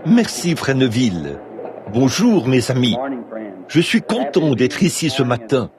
Merci, Fresneville. Bonjour, mes amis. Je suis content d'être ici ce matin.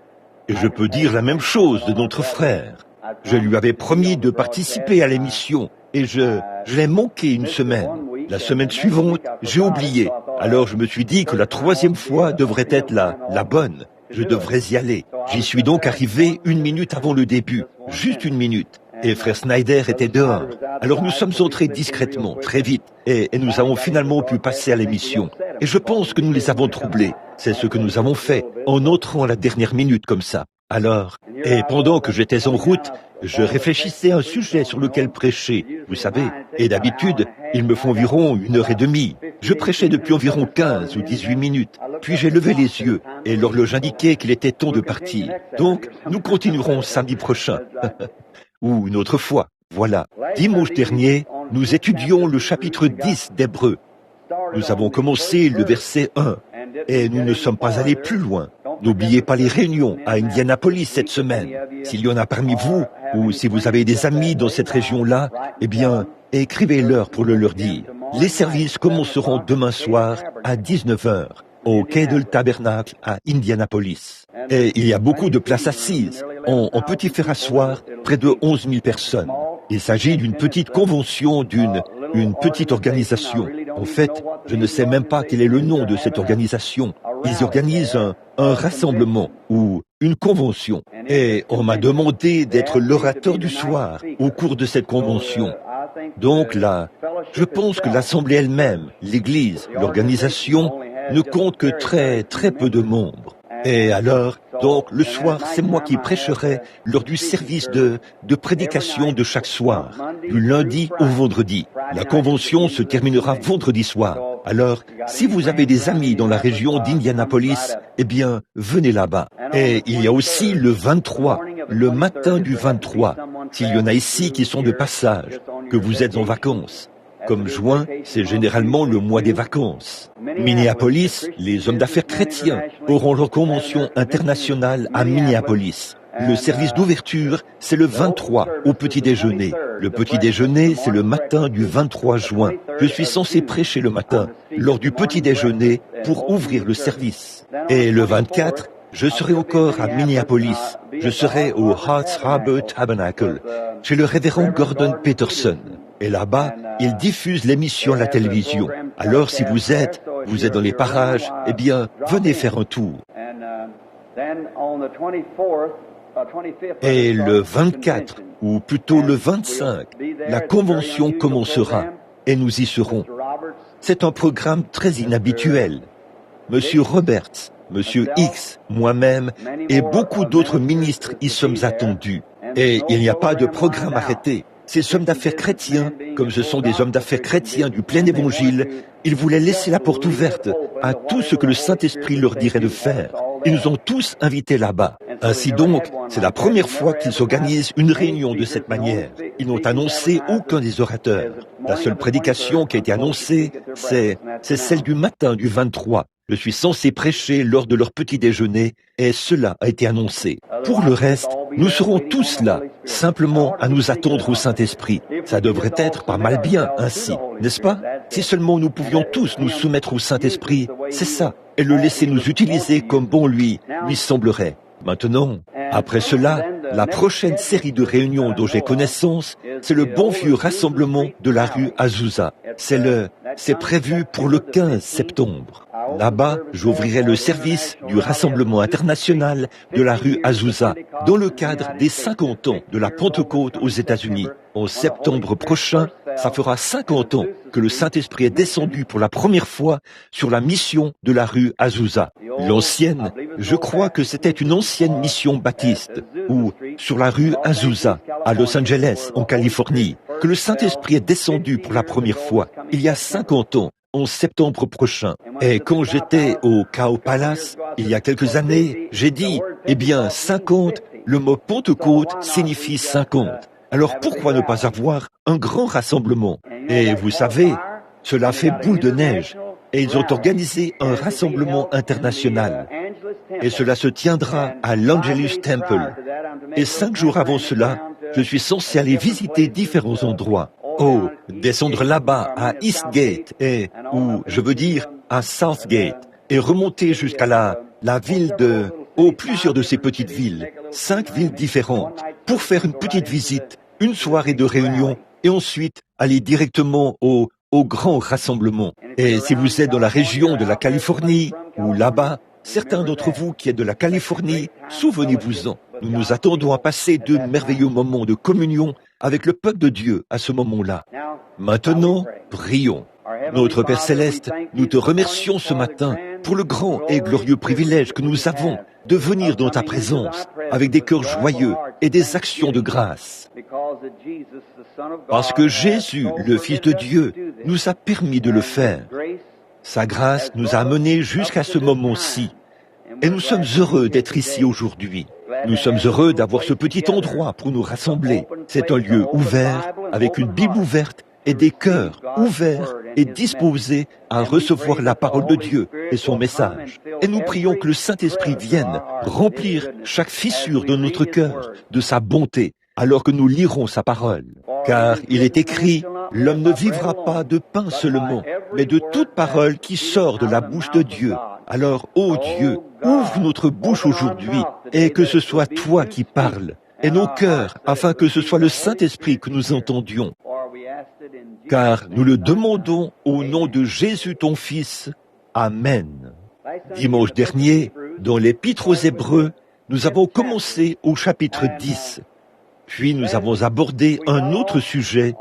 Et je peux dire la même chose de notre frère. Je lui avais promis de participer à l'émission et je l'ai manqué une semaine. La semaine suivante, j'ai oublié. Alors je me suis dit que la troisième fois devrait être la bonne. Je devrais y aller. J'y suis donc arrivé 1 minute avant le début. Juste 1 minute. Et frère Snyder était dehors. Alors nous sommes entrés discrètement, très vite, et nous avons finalement pu passer à l'émission. Et je pense que nous les avons troublés. C'est ce que nous avons fait, en entrant à la dernière minute comme ça. Alors, et pendant que j'étais en route, je réfléchissais à un sujet sur lequel prêcher, vous savez. Et d'habitude, il me faut environ 1h30. Je prêchais depuis environ 15 ou 18 minutes. Puis j'ai levé les yeux, et l'horloge indiquait qu'il était temps de partir. Donc, nous continuerons samedi prochain. Ou une autre fois. Voilà. Dimanche dernier, nous étudions le chapitre 10 d'Hébreux. Nous avons commencé le verset 1 et nous ne sommes pas allés plus loin. N'oubliez pas les réunions à Indianapolis cette semaine. S'il y en a parmi vous ou si vous avez des amis dans cette région-là, eh bien, écrivez-leur pour le leur dire. Les services commenceront demain soir à 19h au quai de le Tabernacle à Indianapolis. Et il y a beaucoup de places assises. On peut y faire asseoir près de 11 000 personnes. Il s'agit d'une petite convention, d'une petite organisation. En fait, je ne sais même pas quel est le nom de cette organisation. Ils organisent un rassemblement ou une convention. Et on m'a demandé d'être l'orateur du soir au cours de cette convention. Donc là, je pense que l'Assemblée elle-même, l'Église, l'organisation, ne compte que très peu de membres. Et alors, donc, le soir, c'est moi qui prêcherai lors du service de prédication de chaque soir, du lundi au vendredi. La convention se terminera vendredi soir. Alors, si vous avez des amis dans la région d'Indianapolis, eh bien, venez là-bas. Et il y a aussi le 23, le matin du 23, s'il y en a ici qui sont de passage, que vous êtes en vacances. Comme juin, c'est généralement le mois des vacances. Minneapolis, les hommes d'affaires chrétiens auront leur convention internationale à Minneapolis. Le service d'ouverture, c'est le 23 au petit déjeuner. Le petit déjeuner, c'est le matin du 23 juin. Je suis censé prêcher le matin, lors du petit déjeuner, pour ouvrir le service. Et le 24, je serai encore à Minneapolis. Je serai au Hearts Harbor Tabernacle, chez le révérend Gordon Peterson. Et là-bas, ils diffusent l'émission à la télévision. Alors si vous êtes dans les parages, eh bien, venez faire un tour. Et le 24, ou plutôt le 25, la convention commencera et nous y serons. C'est un programme très inhabituel. Monsieur Roberts, Monsieur X, moi-même et beaucoup d'autres ministres y sommes attendus. Et il n'y a pas de programme arrêté. Ces hommes d'affaires chrétiens, comme ce sont des hommes d'affaires chrétiens du plein évangile, ils voulaient laisser la porte ouverte à tout ce que le Saint-Esprit leur dirait de faire. Ils nous ont tous invités là-bas. Ainsi donc, c'est la première fois qu'ils organisent une réunion de cette manière. Ils n'ont annoncé aucun des orateurs. La seule prédication qui a été annoncée, c'est celle du matin du 23. Je suis censé prêcher lors de leur petit déjeuner et cela a été annoncé. Pour le reste, nous serons tous là, simplement à nous attendre au Saint-Esprit. Ça devrait être pas mal bien ainsi, n'est-ce pas? Si seulement nous pouvions tous nous soumettre au Saint-Esprit, c'est ça, et le laisser nous utiliser comme bon lui semblerait. Maintenant, après cela, la prochaine série de réunions dont j'ai connaissance, c'est le bon vieux rassemblement de la rue Azusa. C'est prévu pour le 15 septembre. Là-bas, j'ouvrirai le service du Rassemblement international de la rue Azusa, dans le cadre des 50 ans de la Pentecôte aux États-Unis. En septembre prochain, ça fera 50 ans que le Saint-Esprit est descendu pour la première fois sur la mission de la rue Azusa. L'ancienne, je crois que c'était une ancienne mission baptiste, ou sur la rue Azusa, à Los Angeles, en Californie, que le Saint-Esprit est descendu pour la première fois, il y a 50 ans. En septembre prochain. Et quand j'étais au Cow Palace, il y a quelques années, j'ai dit, eh bien, 50, le mot Pentecôte signifie 50. Alors pourquoi ne pas avoir un grand rassemblement? Et vous savez, cela fait boule de neige. Et ils ont organisé un rassemblement international. Et cela se tiendra à l'Angelus Temple. Et 5 jours avant cela, je suis censé aller visiter différents endroits. Oh, descendre là-bas à Eastgate ou je veux dire à Southgate et remonter jusqu'à la ville plusieurs de ces petites villes, 5 villes différentes, pour faire une petite visite, une soirée de réunion et ensuite aller directement au grand rassemblement. Et si vous êtes dans la région de la Californie ou là-bas, certains d'entre vous qui êtes de la Californie, souvenez-vous-en, nous nous attendons à passer de merveilleux moments de communion avec le peuple de Dieu à ce moment-là. Maintenant, prions. Notre Père Céleste, nous te remercions ce matin pour le grand et glorieux privilège que nous avons de venir dans ta présence avec des cœurs joyeux et des actions de grâce. Parce que Jésus, le Fils de Dieu, nous a permis de le faire. Sa grâce nous a amenés jusqu'à ce moment-ci. Et nous sommes heureux d'être ici aujourd'hui. Nous sommes heureux d'avoir ce petit endroit pour nous rassembler. C'est un lieu ouvert, avec une Bible ouverte et des cœurs ouverts et disposés à recevoir la parole de Dieu et son message. Et nous prions que le Saint-Esprit vienne remplir chaque fissure de notre cœur de sa bonté, alors que nous lirons sa parole. Car il est écrit, l'homme ne vivra pas de pain seulement, mais de toute parole qui sort de la bouche de Dieu. Alors, ô Dieu, ouvre notre bouche aujourd'hui, et que ce soit toi qui parles, et nos cœurs, afin que ce soit le Saint-Esprit que nous entendions. Car nous le demandons au nom de Jésus ton Fils. Amen. Dimanche dernier, dans l'Épître aux Hébreux, nous avons commencé au chapitre 10. Puis nous avons abordé un autre sujet,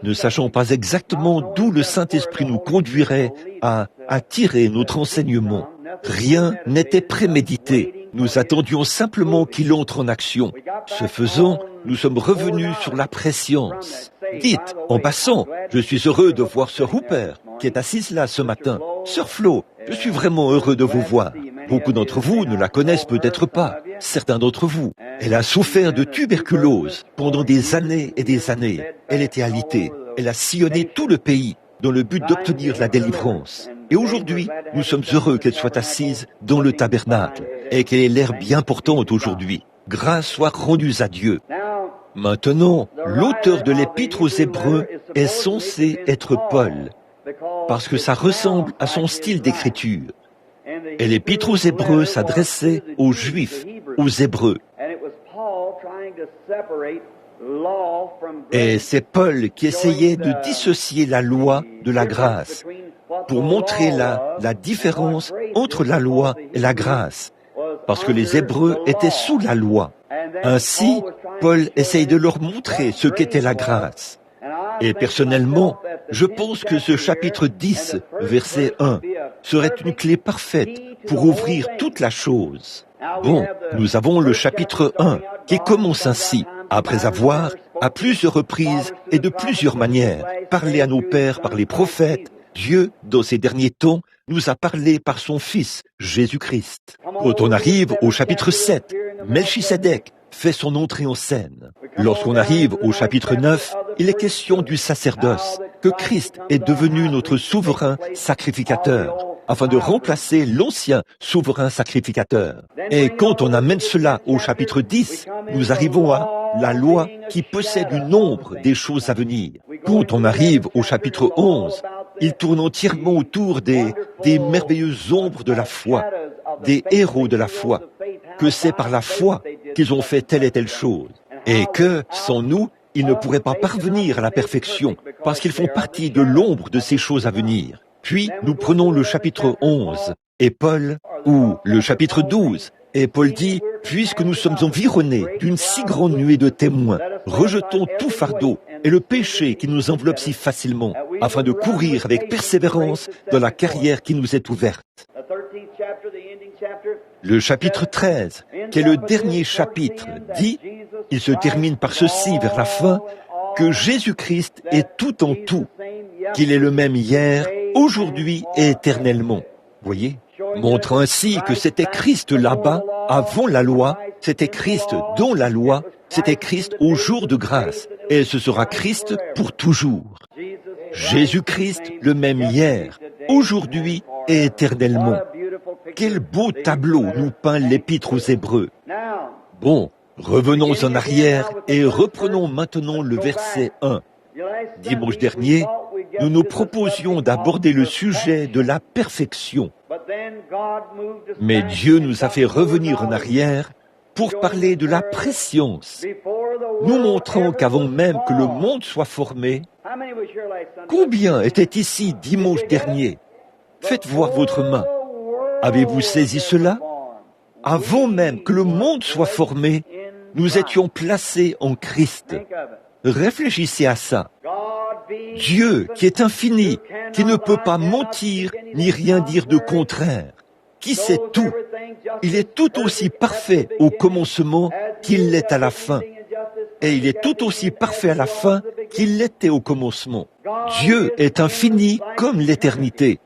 ne sachant pas exactement d'où le Saint-Esprit nous conduirait à tirer notre enseignement. Rien n'était prémédité. Nous attendions simplement qu'il entre en action. Ce faisant, nous sommes revenus sur la préscience. Dites, en passant, je suis heureux de voir Sœur Hooper, qui est assise là ce matin. Sœur Flo, je suis vraiment heureux de vous voir. Beaucoup d'entre vous ne la connaissent peut-être pas, certains d'entre vous. Elle a souffert de tuberculose pendant des années et des années. Elle était alitée. Elle a sillonné tout le pays dans le but d'obtenir la délivrance. Et aujourd'hui, nous sommes heureux qu'elle soit assise dans le tabernacle et qu'elle ait l'air bien portante aujourd'hui. Grâce soit rendue à Dieu. Maintenant, l'auteur de l'Épître aux Hébreux est censé être Paul, parce que ça ressemble à son style d'écriture. Et l'Épître aux Hébreux s'adressait aux Juifs, aux Hébreux. Et c'est Paul qui essayait de dissocier la loi de la grâce, pour montrer la différence entre la loi et la grâce, parce que les Hébreux étaient sous la loi. Ainsi, Paul essaye de leur montrer ce qu'était la grâce. Et personnellement, je pense que ce chapitre 10, verset 1, serait une clé parfaite pour ouvrir toute la chose. Bon, nous avons le chapitre 1 qui commence ainsi, après avoir, à plusieurs reprises et de plusieurs manières, parlé à nos pères par les prophètes. Dieu, dans ces derniers temps, nous a parlé par son Fils, Jésus-Christ. Quand on arrive au chapitre 7, Melchisédek fait son entrée en scène. Lorsqu'on arrive au chapitre 9, il est question du sacerdoce, que Christ est devenu notre souverain sacrificateur, afin de remplacer l'ancien souverain sacrificateur. Et quand on amène cela au chapitre 10, nous arrivons à la loi qui possède une nombre des choses à venir. Quand on arrive au chapitre 11, il tourne entièrement autour des merveilleuses ombres de la foi, des héros de la foi, que c'est par la foi qu'ils ont fait telle et telle chose, et que, sans nous, ils ne pourraient pas parvenir à la perfection, parce qu'ils font partie de l'ombre de ces choses à venir. Puis, nous prenons le chapitre 11, et Paul, ou le chapitre 12, et Paul dit, « Puisque nous sommes environnés d'une si grande nuée de témoins, rejetons tout fardeau et le péché qui nous enveloppe si facilement, afin de courir avec persévérance dans la carrière qui nous est ouverte. » Le chapitre 13, qui est le dernier chapitre, dit, il se termine par ceci vers la fin, que Jésus-Christ est tout en tout, qu'il est le même hier, aujourd'hui et éternellement. Voyez, montrant ainsi que c'était Christ là-bas, avant la loi, c'était Christ dans la loi, c'était Christ au jour de grâce, et ce sera Christ pour toujours. Jésus-Christ le même hier, aujourd'hui et éternellement. Quel beau tableau nous peint l'Épître aux Hébreux. Bon, revenons en arrière et reprenons maintenant le verset 1. Dimanche dernier, nous nous proposions d'aborder le sujet de la perfection. Mais Dieu nous a fait revenir en arrière pour parler de la préscience, nous montrant qu'avant même que le monde soit formé, combien était ici dimanche dernier? Faites voir votre main. Avez-vous saisi cela? Avant même que le monde soit formé, nous étions placés en Christ. Réfléchissez à ça. Dieu, qui est infini, qui ne peut pas mentir ni rien dire de contraire, qui sait tout, il est tout aussi parfait au commencement qu'il l'est à la fin. Et il est tout aussi parfait à la fin qu'il l'était au commencement. Dieu est infini comme l'éternité.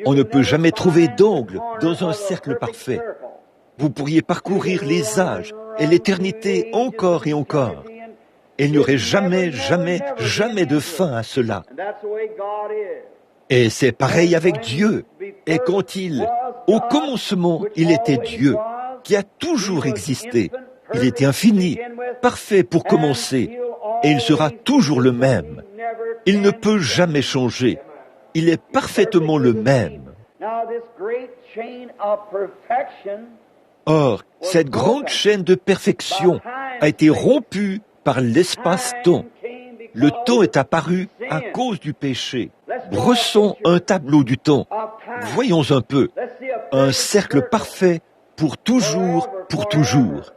On ne peut jamais trouver d'angle dans un cercle parfait. Vous pourriez parcourir les âges et l'éternité encore et encore. Et il n'y aurait jamais, jamais, jamais de fin à cela. Et c'est pareil avec Dieu. Et quand au commencement, il était Dieu, qui a toujours existé. Il était infini, parfait pour commencer, et il sera toujours le même. Il ne peut jamais changer. Il est parfaitement le même. Or, cette grande chaîne de perfection a été rompue par l'espace-temps. Le temps est apparu à cause du péché. Brossons un tableau du temps. Voyons un peu. Un cercle parfait pour toujours, pour toujours.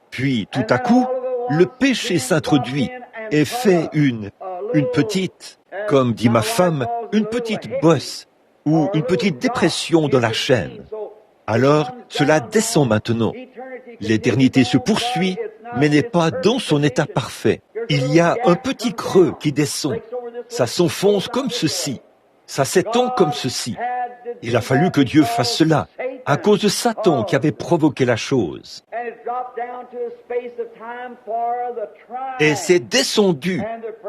Puis, tout à coup, le péché s'introduit et fait une petite, comme dit ma femme, une petite bosse ou une petite dépression dans la chaîne. Alors, cela descend maintenant. L'éternité se poursuit, mais n'est pas dans son état parfait. Il y a un petit creux qui descend. Ça s'enfonce comme ceci. Ça s'étend comme ceci. Il a fallu que Dieu fasse cela, à cause de Satan qui avait provoqué la chose. Et c'est descendu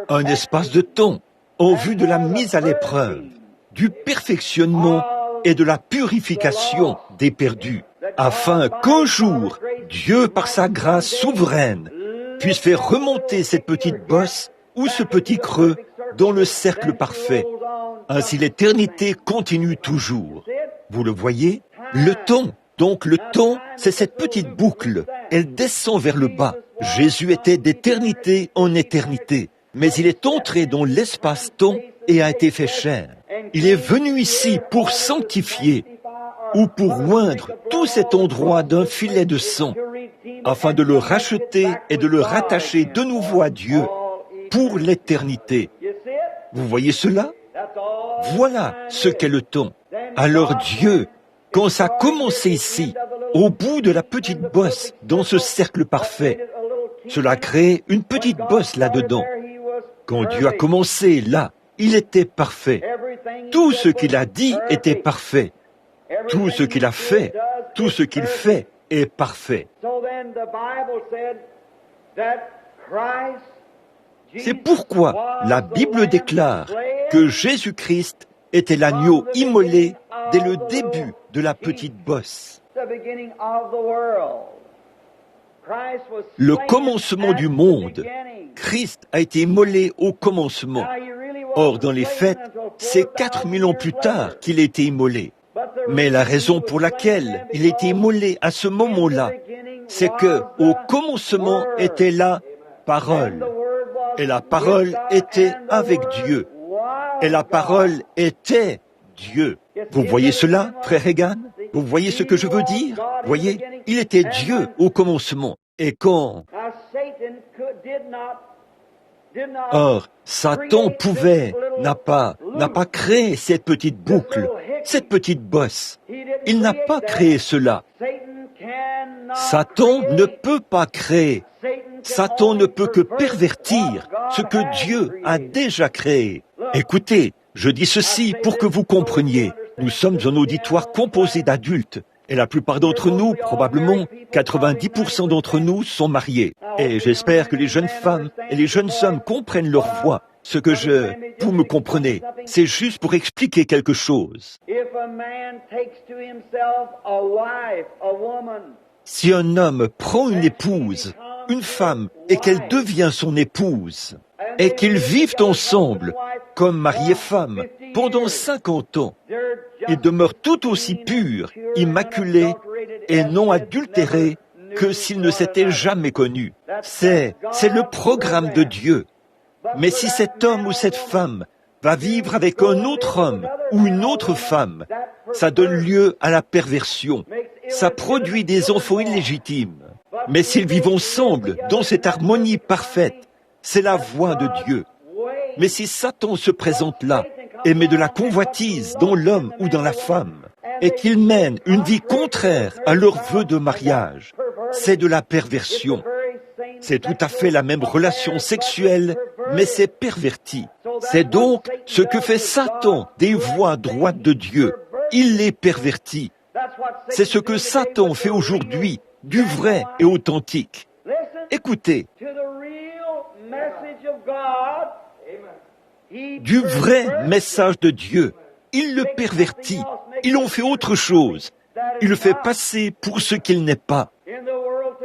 un espace de temps en vue de la mise à l'épreuve, du perfectionnement et de la purification des perdus, afin qu'un jour, Dieu, par sa grâce souveraine, puisse faire remonter cette petite bosse ou ce petit creux dans le cercle parfait. Ainsi l'éternité continue toujours. Vous le voyez? Le temps. Donc le temps, c'est cette petite boucle. Elle descend vers le bas. Jésus était d'éternité en éternité. Mais il est entré dans l'espace-temps et a été fait chair. Il est venu ici pour sanctifier ou pour oindre tout cet endroit d'un filet de sang, afin de le racheter et de le rattacher de nouveau à Dieu pour l'éternité. Vous voyez cela? Voilà ce qu'est le temps. Alors Dieu, quand ça a commencé ici, au bout de la petite bosse dans ce cercle parfait, cela a créé une petite bosse là-dedans. Quand Dieu a commencé là, il était parfait. Tout ce qu'il a dit était parfait. Tout ce qu'il a fait, tout ce qu'il fait est parfait. C'est pourquoi la Bible déclare que Jésus-Christ était l'agneau immolé dès le début de la petite bosse. Le commencement du monde, Christ a été immolé au commencement. Or, dans les faits, c'est 4000 ans plus tard qu'il a été immolé. Mais la raison pour laquelle il a été immolé à ce moment-là, c'est que au commencement était la parole. Et la parole était avec Dieu. Et la parole était Dieu. Vous voyez cela, frère Egan? Vous voyez ce que je veux dire? Voyez, il était Dieu au commencement. Et quand... Or, Satan n'a pas créé cette petite boucle, cette petite bosse. Il n'a pas créé cela. Satan ne peut pas créer. Satan ne peut que pervertir ce que Dieu a déjà créé. Écoutez, je dis ceci pour que vous compreniez. Nous sommes un auditoire composé d'adultes. Et la plupart d'entre nous, probablement 90% d'entre nous, sont mariés. Et j'espère que les jeunes femmes et les jeunes hommes comprennent leur voix. Vous me comprenez, c'est juste pour expliquer quelque chose. Si un homme prend une épouse une femme et qu'elle devient son épouse, et qu'ils vivent ensemble, comme mari et femme, pendant 50 ans. Ils demeurent tout aussi purs, immaculés et non adultérés que s'ils ne s'étaient jamais connus. C'est le programme de Dieu. Mais si cet homme ou cette femme va vivre avec un autre homme ou une autre femme, ça donne lieu à la perversion. Ça produit des enfants illégitimes. Mais s'ils vivent ensemble dans cette harmonie parfaite, c'est la voie de Dieu. Mais si Satan se présente là et met de la convoitise dans l'homme ou dans la femme, et qu'il mène une vie contraire à leur vœu de mariage, c'est de la perversion. C'est tout à fait la même relation sexuelle, mais c'est perverti. C'est donc ce que fait Satan des voies droites de Dieu. Il les pervertit. C'est ce que Satan fait aujourd'hui, du vrai et authentique. Écoutez, du vrai message de Dieu, il le pervertit. Il en fait autre chose. Il le fait passer pour ce qu'il n'est pas.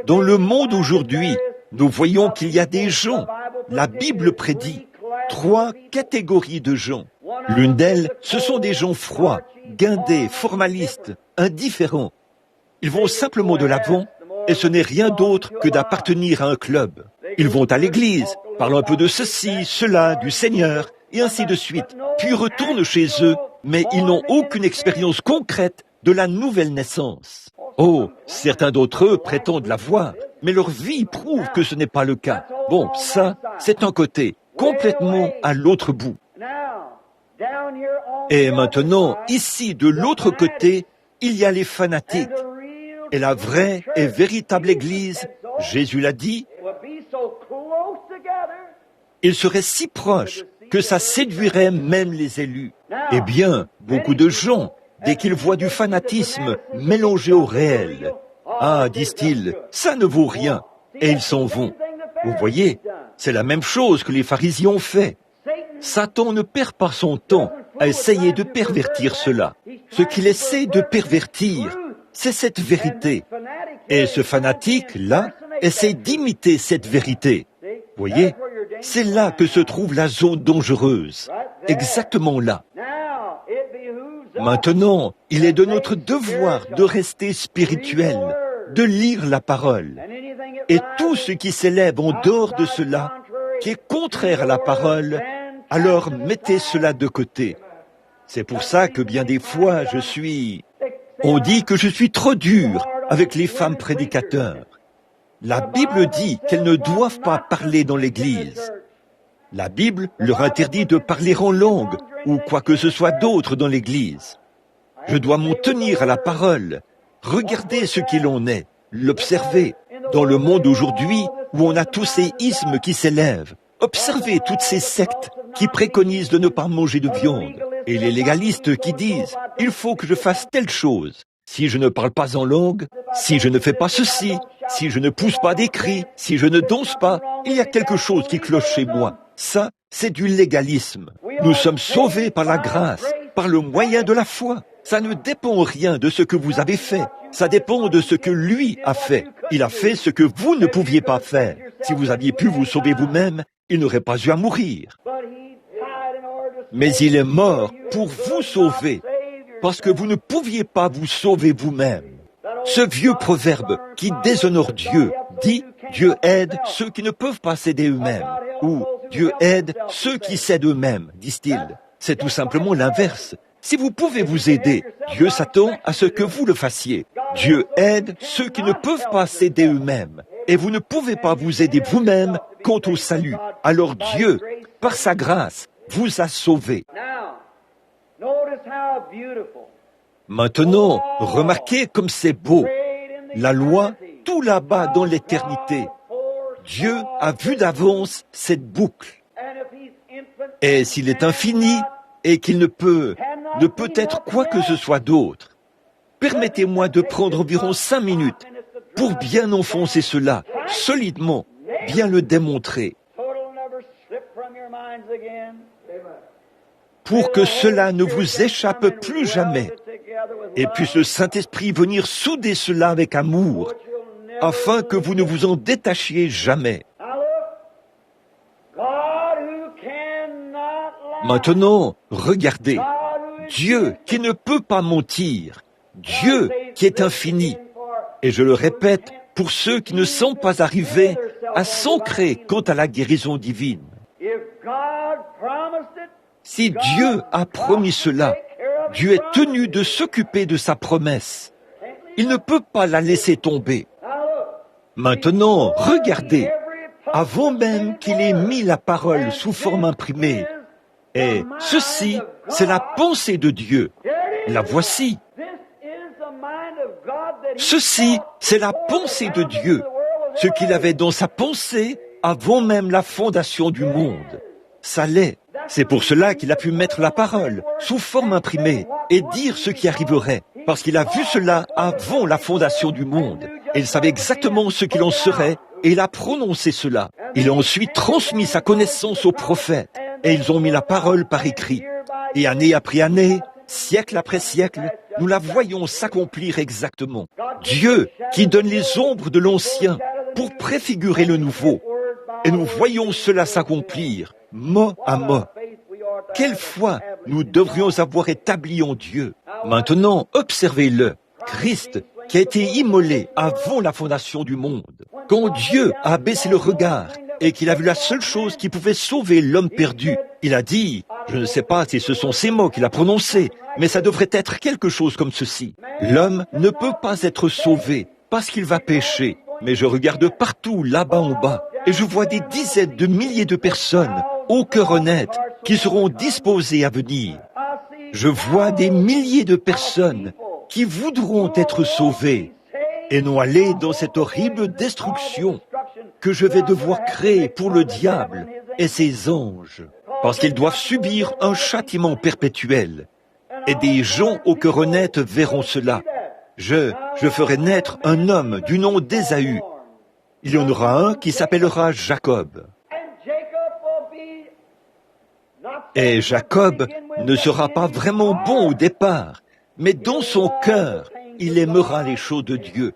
Dans le monde aujourd'hui, nous voyons qu'il y a des gens, la Bible prédit, 3 catégories de gens. L'une d'elles, ce sont des gens froids, guindés, formalistes, indifférents. Ils vont simplement de l'avant et ce n'est rien d'autre que d'appartenir à un club. Ils vont à l'église, parlent un peu de ceci, cela, du Seigneur, et ainsi de suite. Puis retournent chez eux, mais ils n'ont aucune expérience concrète de la nouvelle naissance. Oh, certains d'entre eux prétendent l'avoir, mais leur vie prouve que ce n'est pas le cas. Bon, ça, c'est un côté, complètement à l'autre bout. Et maintenant, ici, de l'autre côté, il y a les fanatiques. Et la vraie et véritable Église, Jésus l'a dit, ils seraient si proches que ça séduirait même les élus. Eh bien, beaucoup de gens, dès qu'ils voient du fanatisme mélangé au réel, ah, disent-ils, ça ne vaut rien, et ils s'en vont. Vous voyez, c'est la même chose que les pharisiens ont fait. Satan ne perd pas son temps à essayer de pervertir cela. Ce qu'il essaie de pervertir, c'est cette vérité. Et ce fanatique-là essaie d'imiter cette vérité. Vous voyez, c'est là que se trouve la zone dangereuse. Exactement là. Maintenant, il est de notre devoir de rester spirituel, de lire la parole. Et tout ce qui s'élève en dehors de cela, qui est contraire à la parole, alors mettez cela de côté. C'est pour ça que bien des fois on dit que je suis trop dur avec les femmes prédicateurs. La Bible dit qu'elles ne doivent pas parler dans l'église. La Bible leur interdit de parler en langue ou quoi que ce soit d'autre dans l'église. Je dois m'en tenir à la parole, regarder ce qu'il en est, l'observer. Dans le monde aujourd'hui où on a tous ces ismes qui s'élèvent, observez toutes ces sectes qui préconisent de ne pas manger de viande et les légalistes qui disent « il faut que je fasse telle chose ». Si je ne parle pas en langue, si je ne fais pas ceci, si je ne pousse pas des cris, si je ne danse pas, il y a quelque chose qui cloche chez moi. Ça, c'est du légalisme. Nous sommes sauvés par la grâce, par le moyen de la foi. Ça ne dépend rien de ce que vous avez fait. Ça dépend de ce que lui a fait. Il a fait ce que vous ne pouviez pas faire. Si vous aviez pu vous sauver vous-même, il n'aurait pas eu à mourir. Mais il est mort pour vous sauver, parce que vous ne pouviez pas vous sauver vous-même. Ce vieux proverbe qui déshonore Dieu dit « Dieu aide ceux qui ne peuvent pas s'aider eux-mêmes » ou « Dieu aide ceux qui s'aident eux-mêmes », disent-ils. C'est tout simplement l'inverse. Si vous pouvez vous aider, Dieu s'attend à ce que vous le fassiez. Dieu aide ceux qui ne peuvent pas s'aider eux-mêmes. Et vous ne pouvez pas vous aider vous-même quant au salut. Alors Dieu, par sa grâce, vous a sauvés. Maintenant, remarquez comme c'est beau. La loi, tout là-bas dans l'éternité. Dieu a vu d'avance cette boucle. Et s'il est infini et qu'il ne peut être quoi que ce soit d'autre, permettez-moi de prendre environ 5 minutes pour bien enfoncer cela, solidement, bien le démontrer. Pour que cela ne vous échappe plus jamais. Et puisse le Saint-Esprit venir souder cela avec amour, afin que vous ne vous en détachiez jamais. Maintenant, regardez, Dieu qui ne peut pas mentir, Dieu qui est infini, et je le répète, pour ceux qui ne sont pas arrivés à s'ancrer quant à la guérison divine. Si Dieu a promis cela, Dieu est tenu de s'occuper de sa promesse. Il ne peut pas la laisser tomber. Maintenant, regardez, avant même qu'il ait mis la parole sous forme imprimée, et ceci, c'est la pensée de Dieu. La voici. Ceci, c'est la pensée de Dieu, ce qu'il avait dans sa pensée avant même la fondation du monde. Ça l'est. C'est pour cela qu'il a pu mettre la parole sous forme imprimée et dire ce qui arriverait, parce qu'il a vu cela avant la fondation du monde. Et il savait exactement ce qu'il en serait, et il a prononcé cela. Il a ensuite transmis sa connaissance aux prophètes, et ils ont mis la parole par écrit. Et année après année, siècle après siècle, nous la voyons s'accomplir exactement. Dieu qui donne les ombres de l'ancien pour préfigurer le nouveau. Et nous voyons cela s'accomplir, mot à mot. Quelle foi nous devrions avoir établi en Dieu. Maintenant, observez-le. Christ, qui a été immolé avant la fondation du monde. Quand Dieu a baissé le regard et qu'il a vu la seule chose qui pouvait sauver l'homme perdu, il a dit, je ne sais pas si ce sont ces mots qu'il a prononcés, mais ça devrait être quelque chose comme ceci. L'homme ne peut pas être sauvé parce qu'il va pécher. Mais je regarde partout, là-bas en bas, et je vois des dizaines de milliers de personnes, au cœur honnête, qui seront disposées à venir. Je vois des milliers de personnes qui voudront être sauvées et non aller dans cette horrible destruction que je vais devoir créer pour le diable et ses anges, parce qu'ils doivent subir un châtiment perpétuel. Et des gens au cœur honnête verront cela. Je ferai naître un homme du nom d'Ésaü. Il y en aura un qui s'appellera Jacob. Et Jacob ne sera pas vraiment bon au départ, mais dans son cœur, il aimera les choses de Dieu.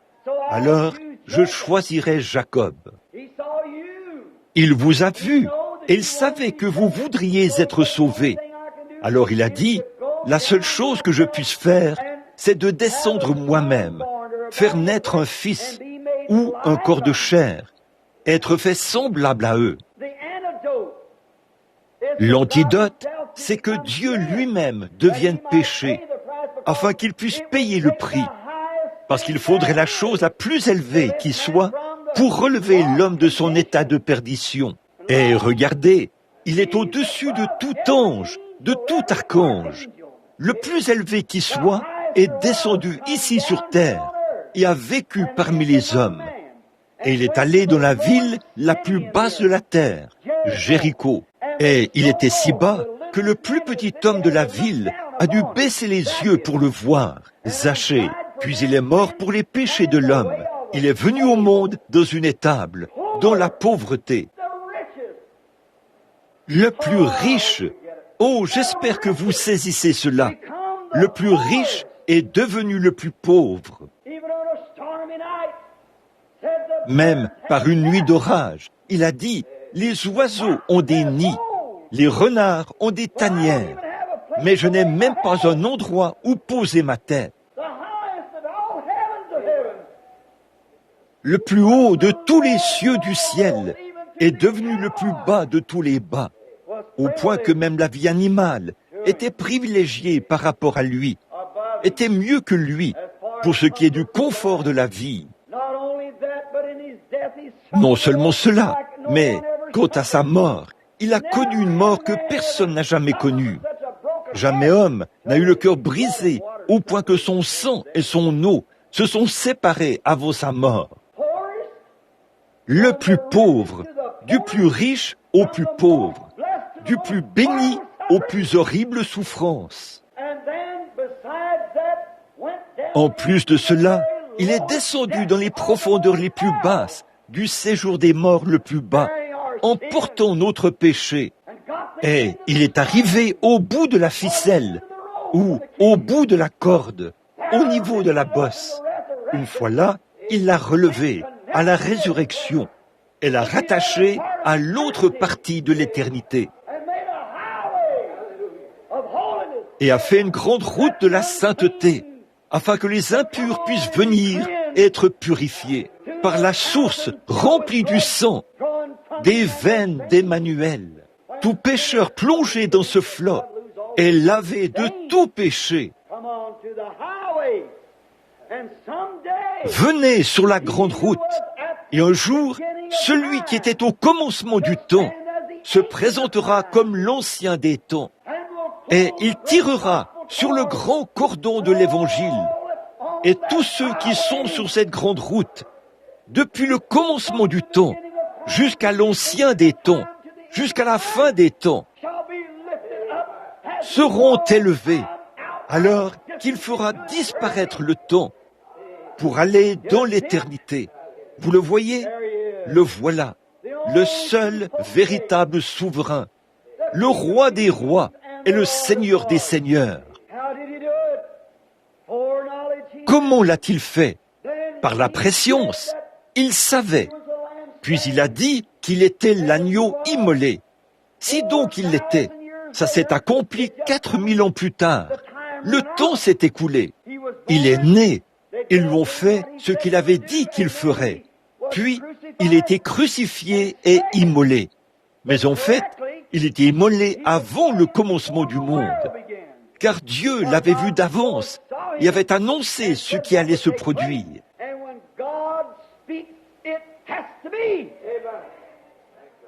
Alors, je choisirai Jacob. Il vous a vu, et il savait que vous voudriez être sauvés. Alors il a dit, la seule chose que je puisse faire, c'est de descendre moi-même, faire naître un fils ou un corps de chair, être fait semblable à eux. L'antidote, c'est que Dieu lui-même devienne péché, afin qu'il puisse payer le prix, parce qu'il faudrait la chose la plus élevée qui soit pour relever l'homme de son état de perdition. Et regardez, il est au-dessus de tout ange, de tout archange. Le plus élevé qui soit est descendu ici sur terre et a vécu parmi les hommes. Et il est allé dans la ville la plus basse de la terre, Jéricho. Et il était si bas que le plus petit homme de la ville a dû baisser les yeux pour le voir, Zachée. Puis il est mort pour les péchés de l'homme. Il est venu au monde dans une étable, dans la pauvreté. Le plus riche, oh, j'espère que vous saisissez cela. Le plus riche est devenu le plus pauvre. Même par une nuit d'orage, il a dit, les oiseaux ont des nids, les renards ont des tanières, mais je n'ai même pas un endroit où poser ma tête. Le plus haut de tous les cieux du ciel est devenu le plus bas de tous les bas, au point que même la vie animale était privilégiée par rapport à lui, était mieux que lui pour ce qui est du confort de la vie. Non seulement cela, mais quant à sa mort, il a connu une mort que personne n'a jamais connue. Jamais homme n'a eu le cœur brisé au point que son sang et son eau se sont séparés avant sa mort. Le plus pauvre, du plus riche au plus pauvre, du plus béni aux plus horribles souffrances. En plus de cela, il est descendu dans les profondeurs les plus basses, du séjour des morts le plus bas, en portant notre péché. Et il est arrivé au bout de la ficelle, ou au bout de la corde, au niveau de la bosse. Une fois là, il l'a relevé, à la résurrection et l'a rattaché à l'autre partie de l'éternité et a fait une grande route de la sainteté afin que les impurs puissent venir et être purifiés par la source remplie du sang des veines d'Emmanuel. Tout pécheur plongé dans ce flot est lavé de tout péché. Venez sur la grande route, et un jour, celui qui était au commencement du temps se présentera comme l'ancien des temps, et il tirera sur le grand cordon de l'Évangile, et tous ceux qui sont sur cette grande route, depuis le commencement du temps, jusqu'à l'ancien des temps, jusqu'à la fin des temps, seront élevés, alors qu'il fera disparaître le temps pour aller dans l'éternité. Vous le voyez? Le voilà, le seul véritable souverain, le roi des rois et le seigneur des seigneurs. Comment l'a-t-il fait? Par la prescience. Il savait. Puis il a dit qu'il était l'agneau immolé. Si donc il l'était, ça s'est accompli 4000 ans plus tard. Le temps s'est écoulé. Il est né. Ils lui ont fait ce qu'il avait dit qu'il ferait. Puis, il était crucifié et immolé. Mais en fait, il était immolé avant le commencement du monde. Car Dieu l'avait vu d'avance et avait annoncé ce qui allait se produire.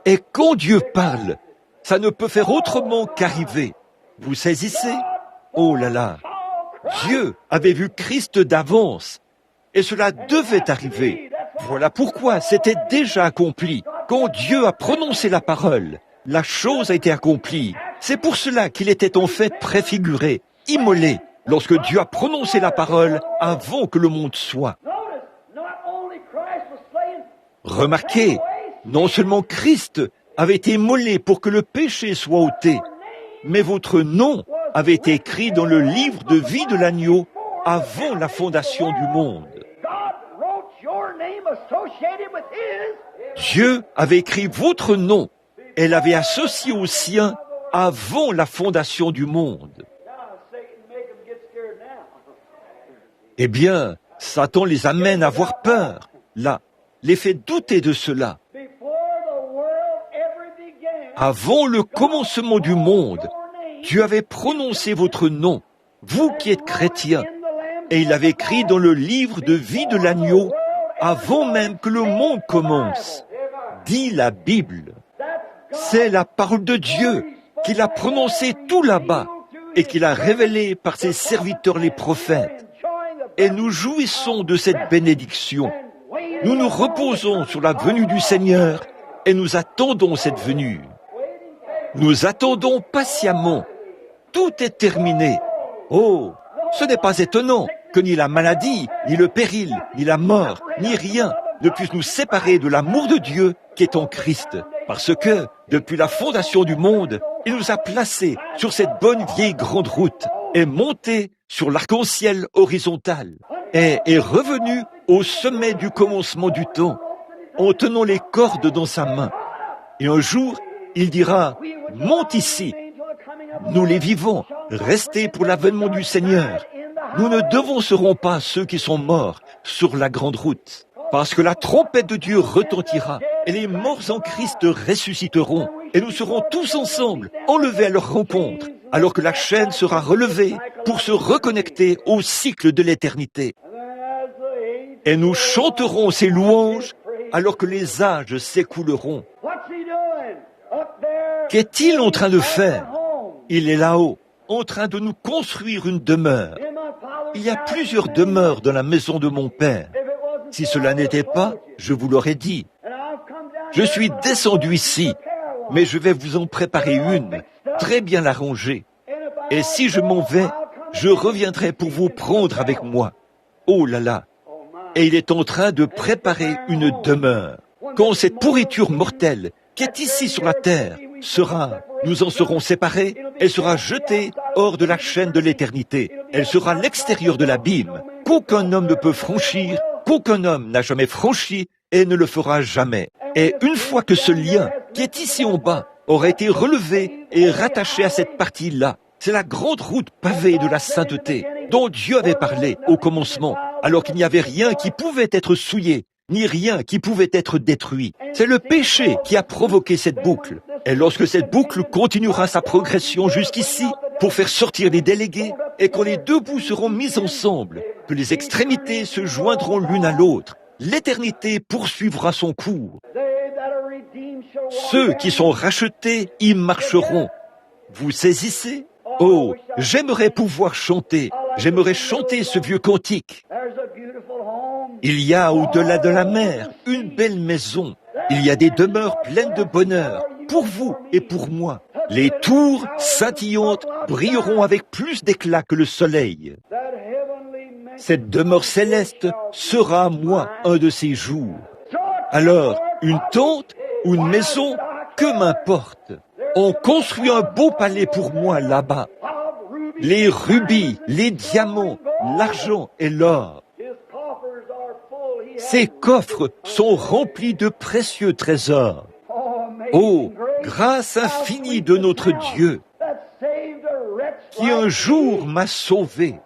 Et quand Dieu parle, ça ne peut faire autrement qu'arriver. Vous saisissez? Oh là là! Dieu avait vu Christ d'avance, et cela devait arriver. Voilà pourquoi c'était déjà accompli. Quand Dieu a prononcé la parole, la chose a été accomplie. C'est pour cela qu'il était en fait préfiguré, immolé, lorsque Dieu a prononcé la parole avant que le monde soit. Remarquez, non seulement Christ avait été immolé pour que le péché soit ôté, mais votre nom avait été écrit dans le livre de vie de l'agneau avant la fondation du monde. Dieu avait écrit votre nom et l'avait associé au sien avant la fondation du monde. Eh bien, Satan les amène à avoir peur, là, les fait douter de cela. Avant le commencement du monde, Dieu avait prononcé votre nom, vous qui êtes chrétiens, et il l'avait écrit dans le livre de vie de l'agneau avant même que le monde commence, dit la Bible. C'est la parole de Dieu qu'il a prononcée tout là-bas et qu'il a révélée par ses serviteurs les prophètes. Et nous jouissons de cette bénédiction. Nous nous reposons sur la venue du Seigneur et nous attendons cette venue. Nous attendons patiemment. Tout est terminé. Oh, ce n'est pas étonnant que ni la maladie, ni le péril, ni la mort, ni rien ne puisse nous séparer de l'amour de Dieu qui est en Christ. Parce que, depuis la fondation du monde, il nous a placés sur cette bonne vieille grande route et monté sur l'arc-en-ciel horizontal et est revenu au sommet du commencement du temps en tenant les cordes dans sa main. Et un jour, il dira, « Monte ici !» Nous les vivants, restez pour l'avènement du Seigneur. Nous ne devancerons pas ceux qui sont morts sur la grande route, parce que la trompette de Dieu retentira et les morts en Christ ressusciteront et nous serons tous ensemble enlevés à leur rencontre, alors que la chaîne sera relevée pour se reconnecter au cycle de l'éternité. Et nous chanterons ses louanges alors que les âges s'écouleront. Qu'est-il en train de faire? Il est là-haut, en train de nous construire une demeure. Il y a plusieurs demeures dans la maison de mon Père. Si cela n'était pas, je vous l'aurais dit. Je suis descendu ici, mais je vais vous en préparer une, très bien arrangée. Et si je m'en vais, je reviendrai pour vous prendre avec moi. Oh là là! Et il est en train de préparer une demeure. Quand cette pourriture mortelle qui est ici sur la terre sera, nous en serons séparés, elle sera jetée hors de la chaîne de l'éternité. Elle sera l'extérieur de l'abîme, qu'aucun homme ne peut franchir, qu'aucun homme n'a jamais franchi et ne le fera jamais. Et une fois que ce lien, qui est ici en bas, aura été relevé et rattaché à cette partie-là, c'est la grande route pavée de la sainteté dont Dieu avait parlé au commencement, alors qu'il n'y avait rien qui pouvait être souillé, ni rien qui pouvait être détruit. C'est le péché qui a provoqué cette boucle. Et lorsque cette boucle continuera sa progression jusqu'ici, pour faire sortir les délégués, et quand les deux bouts seront mis ensemble, que les extrémités se joindront l'une à l'autre, l'éternité poursuivra son cours. Ceux qui sont rachetés y marcheront. Vous saisissez? Oh, j'aimerais pouvoir chanter. J'aimerais chanter ce vieux cantique. Il y a au-delà de la mer une belle maison. Il y a des demeures pleines de bonheur pour vous et pour moi. Les tours scintillantes brilleront avec plus d'éclat que le soleil. Cette demeure céleste sera à moi un de ces jours. Alors, une tente ou une maison, que m'importe. On construit un beau palais pour moi là-bas. Les rubis, les diamants, l'argent et l'or. Ces coffres sont remplis de précieux trésors. Oh, grâce infinie de notre Dieu, qui un jour m'a sauvé.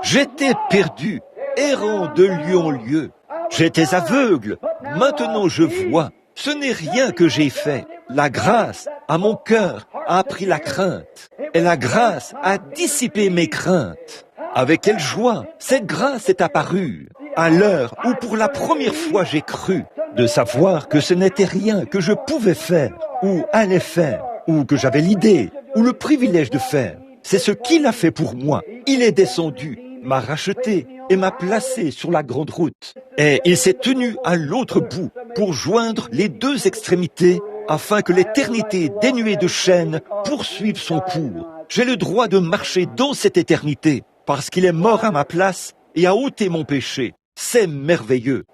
J'étais perdu, errant de lieu en lieu. J'étais aveugle, maintenant je vois. Ce n'est rien que j'ai fait. La grâce, à mon cœur, a appris la crainte. Et la grâce a dissipé mes craintes. Avec quelle joie cette grâce est apparue, à l'heure où pour la première fois j'ai cru, de savoir que ce n'était rien que je pouvais faire, ou allais faire, ou que j'avais l'idée, ou le privilège de faire. C'est ce qu'il a fait pour moi. Il est descendu, m'a racheté et m'a placé sur la grande route. Et il s'est tenu à l'autre bout pour joindre les deux extrémités afin que l'éternité dénuée de chaînes poursuive son cours. J'ai le droit de marcher dans cette éternité parce qu'il est mort à ma place et a ôté mon péché. C'est merveilleux.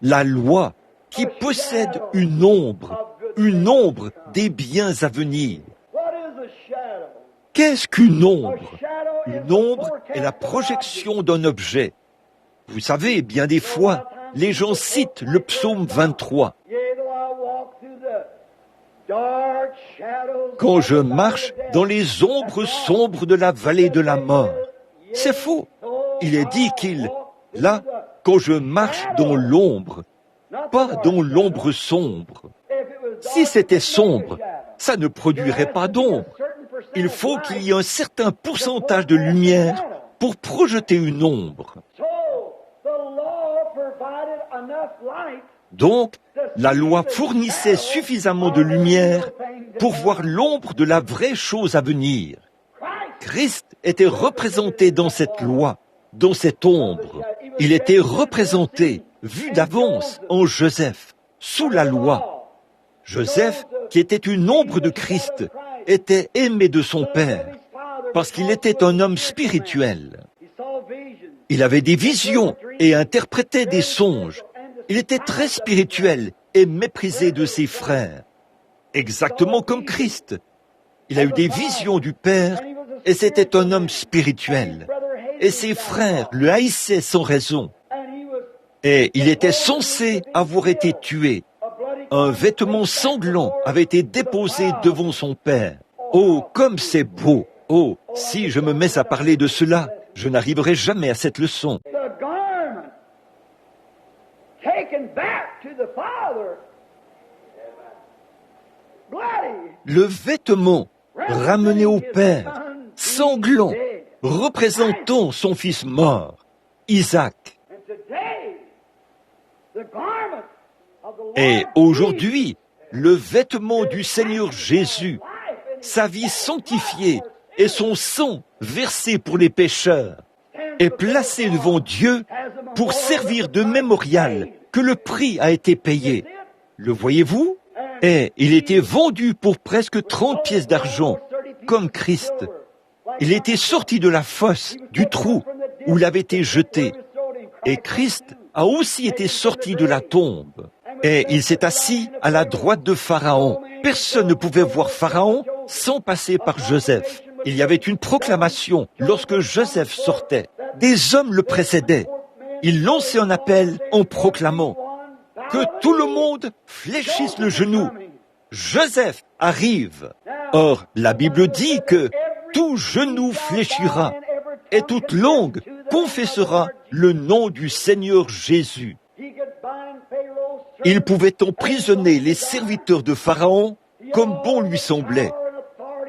La loi qui possède une ombre des biens à venir. Qu'est-ce qu'une ombre? Une ombre est la projection d'un objet. Vous savez, bien des fois, les gens citent le psaume 23. Quand je marche dans les ombres sombres de la vallée de la mort. C'est faux. Il est dit là, quand je marche dans l'ombre, pas dans l'ombre sombre. Si c'était sombre, ça ne produirait pas d'ombre. Il faut qu'il y ait un certain pourcentage de lumière pour projeter une ombre. Donc, la loi fournissait suffisamment de lumière pour voir l'ombre de la vraie chose à venir. Christ était représenté dans cette loi, dans cette ombre. Il était représenté, vu d'avance, en Joseph, sous la loi. Joseph, qui était une ombre de Christ, était aimé de son père, parce qu'il était un homme spirituel. Il avait des visions et interprétait des songes. Il était très spirituel et méprisé de ses frères. Exactement comme Christ. Il a eu des visions du Père et c'était un homme spirituel. Et ses frères le haïssaient sans raison. Et il était censé avoir été tué. Un vêtement sanglant avait été déposé devant son père. Oh, comme c'est beau! Oh, si je me mets à parler de cela, je n'arriverai jamais à cette leçon. Le vêtement ramené au Père, sanglant, représentant son fils mort, Isaac. Et aujourd'hui, le vêtement du Seigneur Jésus, sa vie sanctifiée et son sang versé pour les pécheurs, est placé devant Dieu pour servir de mémorial que le prix a été payé. Le voyez-vous? Et il était vendu pour presque 30 pièces d'argent, comme Christ. Il était sorti de la fosse, du trou, où il avait été jeté. Et Christ a aussi été sorti de la tombe. Et il s'est assis à la droite de Pharaon. Personne ne pouvait voir Pharaon sans passer par Joseph. Il y avait une proclamation lorsque Joseph sortait. Des hommes le précédaient. il lançait un appel en proclamant que tout le monde fléchisse le genou. Joseph arrive. Or, la Bible dit que tout genou fléchira et toute langue confessera le nom du Seigneur Jésus. Il pouvait emprisonner les serviteurs de Pharaon comme bon lui semblait.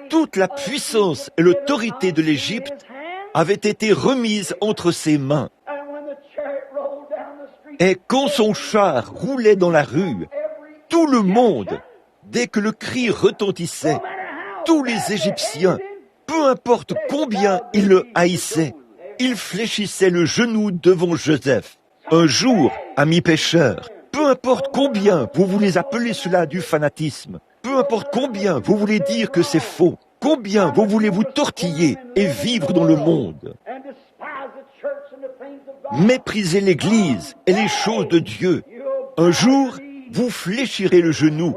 Toute la puissance et l'autorité de l'Égypte avaient été remises entre ses mains. Et quand son char roulait dans la rue, tout le monde, dès que le cri retentissait, tous les Égyptiens, peu importe combien ils le haïssaient, ils fléchissaient le genou devant Joseph. Un jour, amis pécheurs, peu importe combien vous voulez appeler cela du fanatisme, peu importe combien vous voulez dire que c'est faux, combien vous voulez vous tortiller et vivre dans le monde, méprisez l'Église et les choses de Dieu, un jour, vous fléchirez le genou,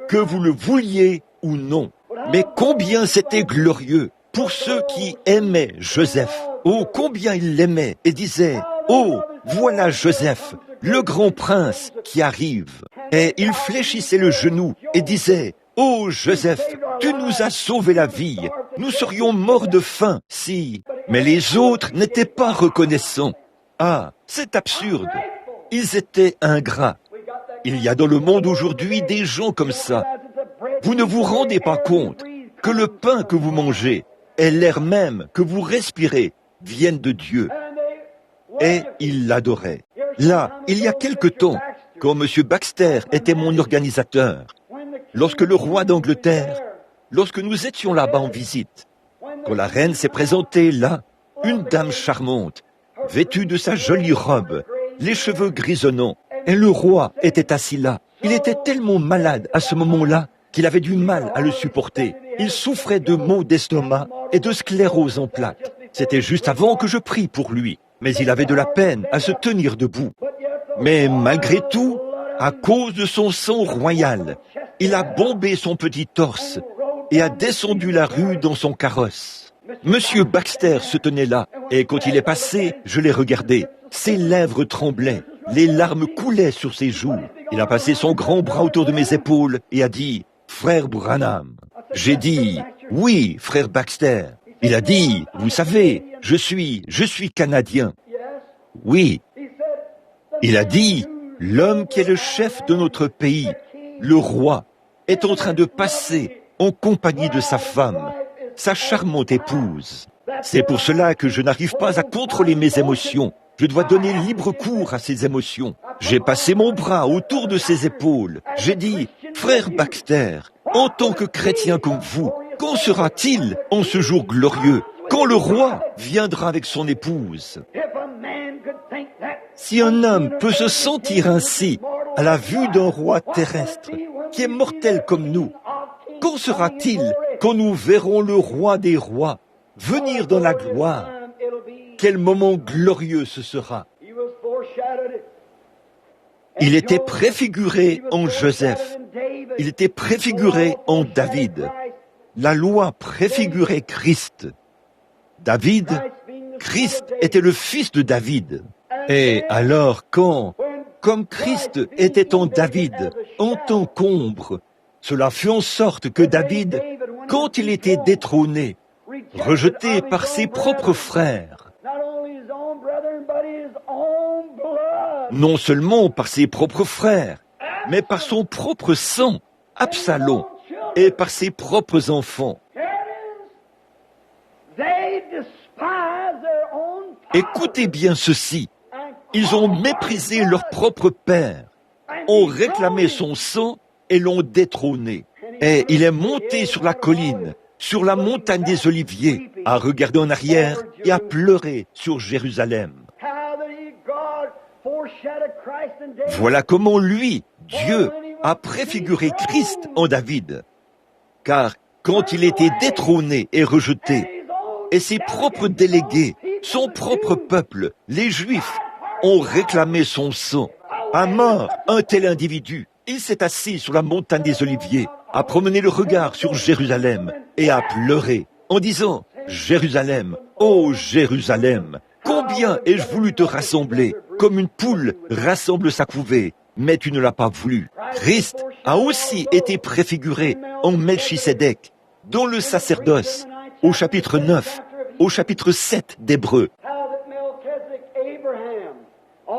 que vous le vouliez ou non. Mais combien c'était glorieux pour ceux qui aimaient Joseph. Oh, combien ils l'aimaient et disaient, oh, voilà Joseph, le grand prince qui arrive. Et ils fléchissaient le genou et disaient, oh Joseph, tu nous as sauvé la vie. Nous serions morts de faim si... Mais les autres n'étaient pas reconnaissants. Ah, c'est absurde. Ils étaient ingrats. Il y a dans le monde aujourd'hui des gens comme ça. Vous ne vous rendez pas compte que le pain que vous mangez et l'air même que vous respirez viennent de Dieu. Et ils l'adoraient. Là, il y a quelque temps, quand M. Baxter était mon organisateur, lorsque le roi d'Angleterre, lorsque nous étions là-bas en visite, quand la reine s'est présentée là, une dame charmante, vêtue de sa jolie robe, les cheveux grisonnants, et le roi était assis là. Il était tellement malade à ce moment-là qu'il avait du mal à le supporter. Il souffrait de maux d'estomac et de sclérose en plaques. C'était juste avant que je prie pour lui, mais il avait de la peine à se tenir debout. Mais malgré tout, à cause de son sang royal, il a bombé son petit torse et a descendu la rue dans son carrosse. Monsieur Baxter se tenait là, et quand il est passé, je l'ai regardé. Ses lèvres tremblaient, les larmes coulaient sur ses joues. Il a passé son grand bras autour de mes épaules et a dit « Frère Branham ». J'ai dit « Oui, frère Baxter ». Il a dit « Vous savez, je suis Canadien ». Oui. Il a dit « L'homme qui est le chef de notre pays, le roi, est en train de passer en compagnie de sa femme, sa charmante épouse. C'est pour cela que je n'arrive pas à contrôler mes émotions. Je dois donner libre cours à ces émotions. J'ai passé mon bras autour de ses épaules. J'ai dit, frère Baxter, en tant que chrétien comme vous, quand sera-t-il en ce jour glorieux, quand le roi viendra avec son épouse? Si un homme peut se sentir ainsi à la vue d'un roi terrestre qui est mortel comme nous, quand sera-t-il quand nous verrons le roi des rois venir dans la gloire? Quel moment glorieux ce sera! Il était préfiguré en Joseph. Il était préfiguré en David. La loi préfigurait Christ. David, Christ était le fils de David. Et alors comme Christ était en David, en tant qu'ombre, cela fut en sorte que David, quand il était détrôné, rejeté par ses propres frères, non seulement par ses propres frères, mais par son propre sang, Absalom, et par ses propres enfants. Écoutez bien ceci, ils ont méprisé leur propre père, ont réclamé son sang et l'ont détrôné. Et il est monté sur la colline, sur la montagne des Oliviers, à regarder en arrière et à pleurer sur Jérusalem. Voilà comment lui, Dieu, a préfiguré Christ en David. Car quand il était détrôné et rejeté, et ses propres délégués, son propre peuple, les Juifs, ont réclamé son sang, à mort un tel individu, il s'est assis sur la montagne des Oliviers, a promené le regard sur Jérusalem et a pleuré en disant « Jérusalem, ô Jérusalem, combien ai-je voulu te rassembler, comme une poule rassemble sa couvée, mais tu ne l'as pas voulu. Christ a aussi été préfiguré en Melchisédek, dans le sacerdoce, au chapitre 9, au chapitre 7 d'Hébreux.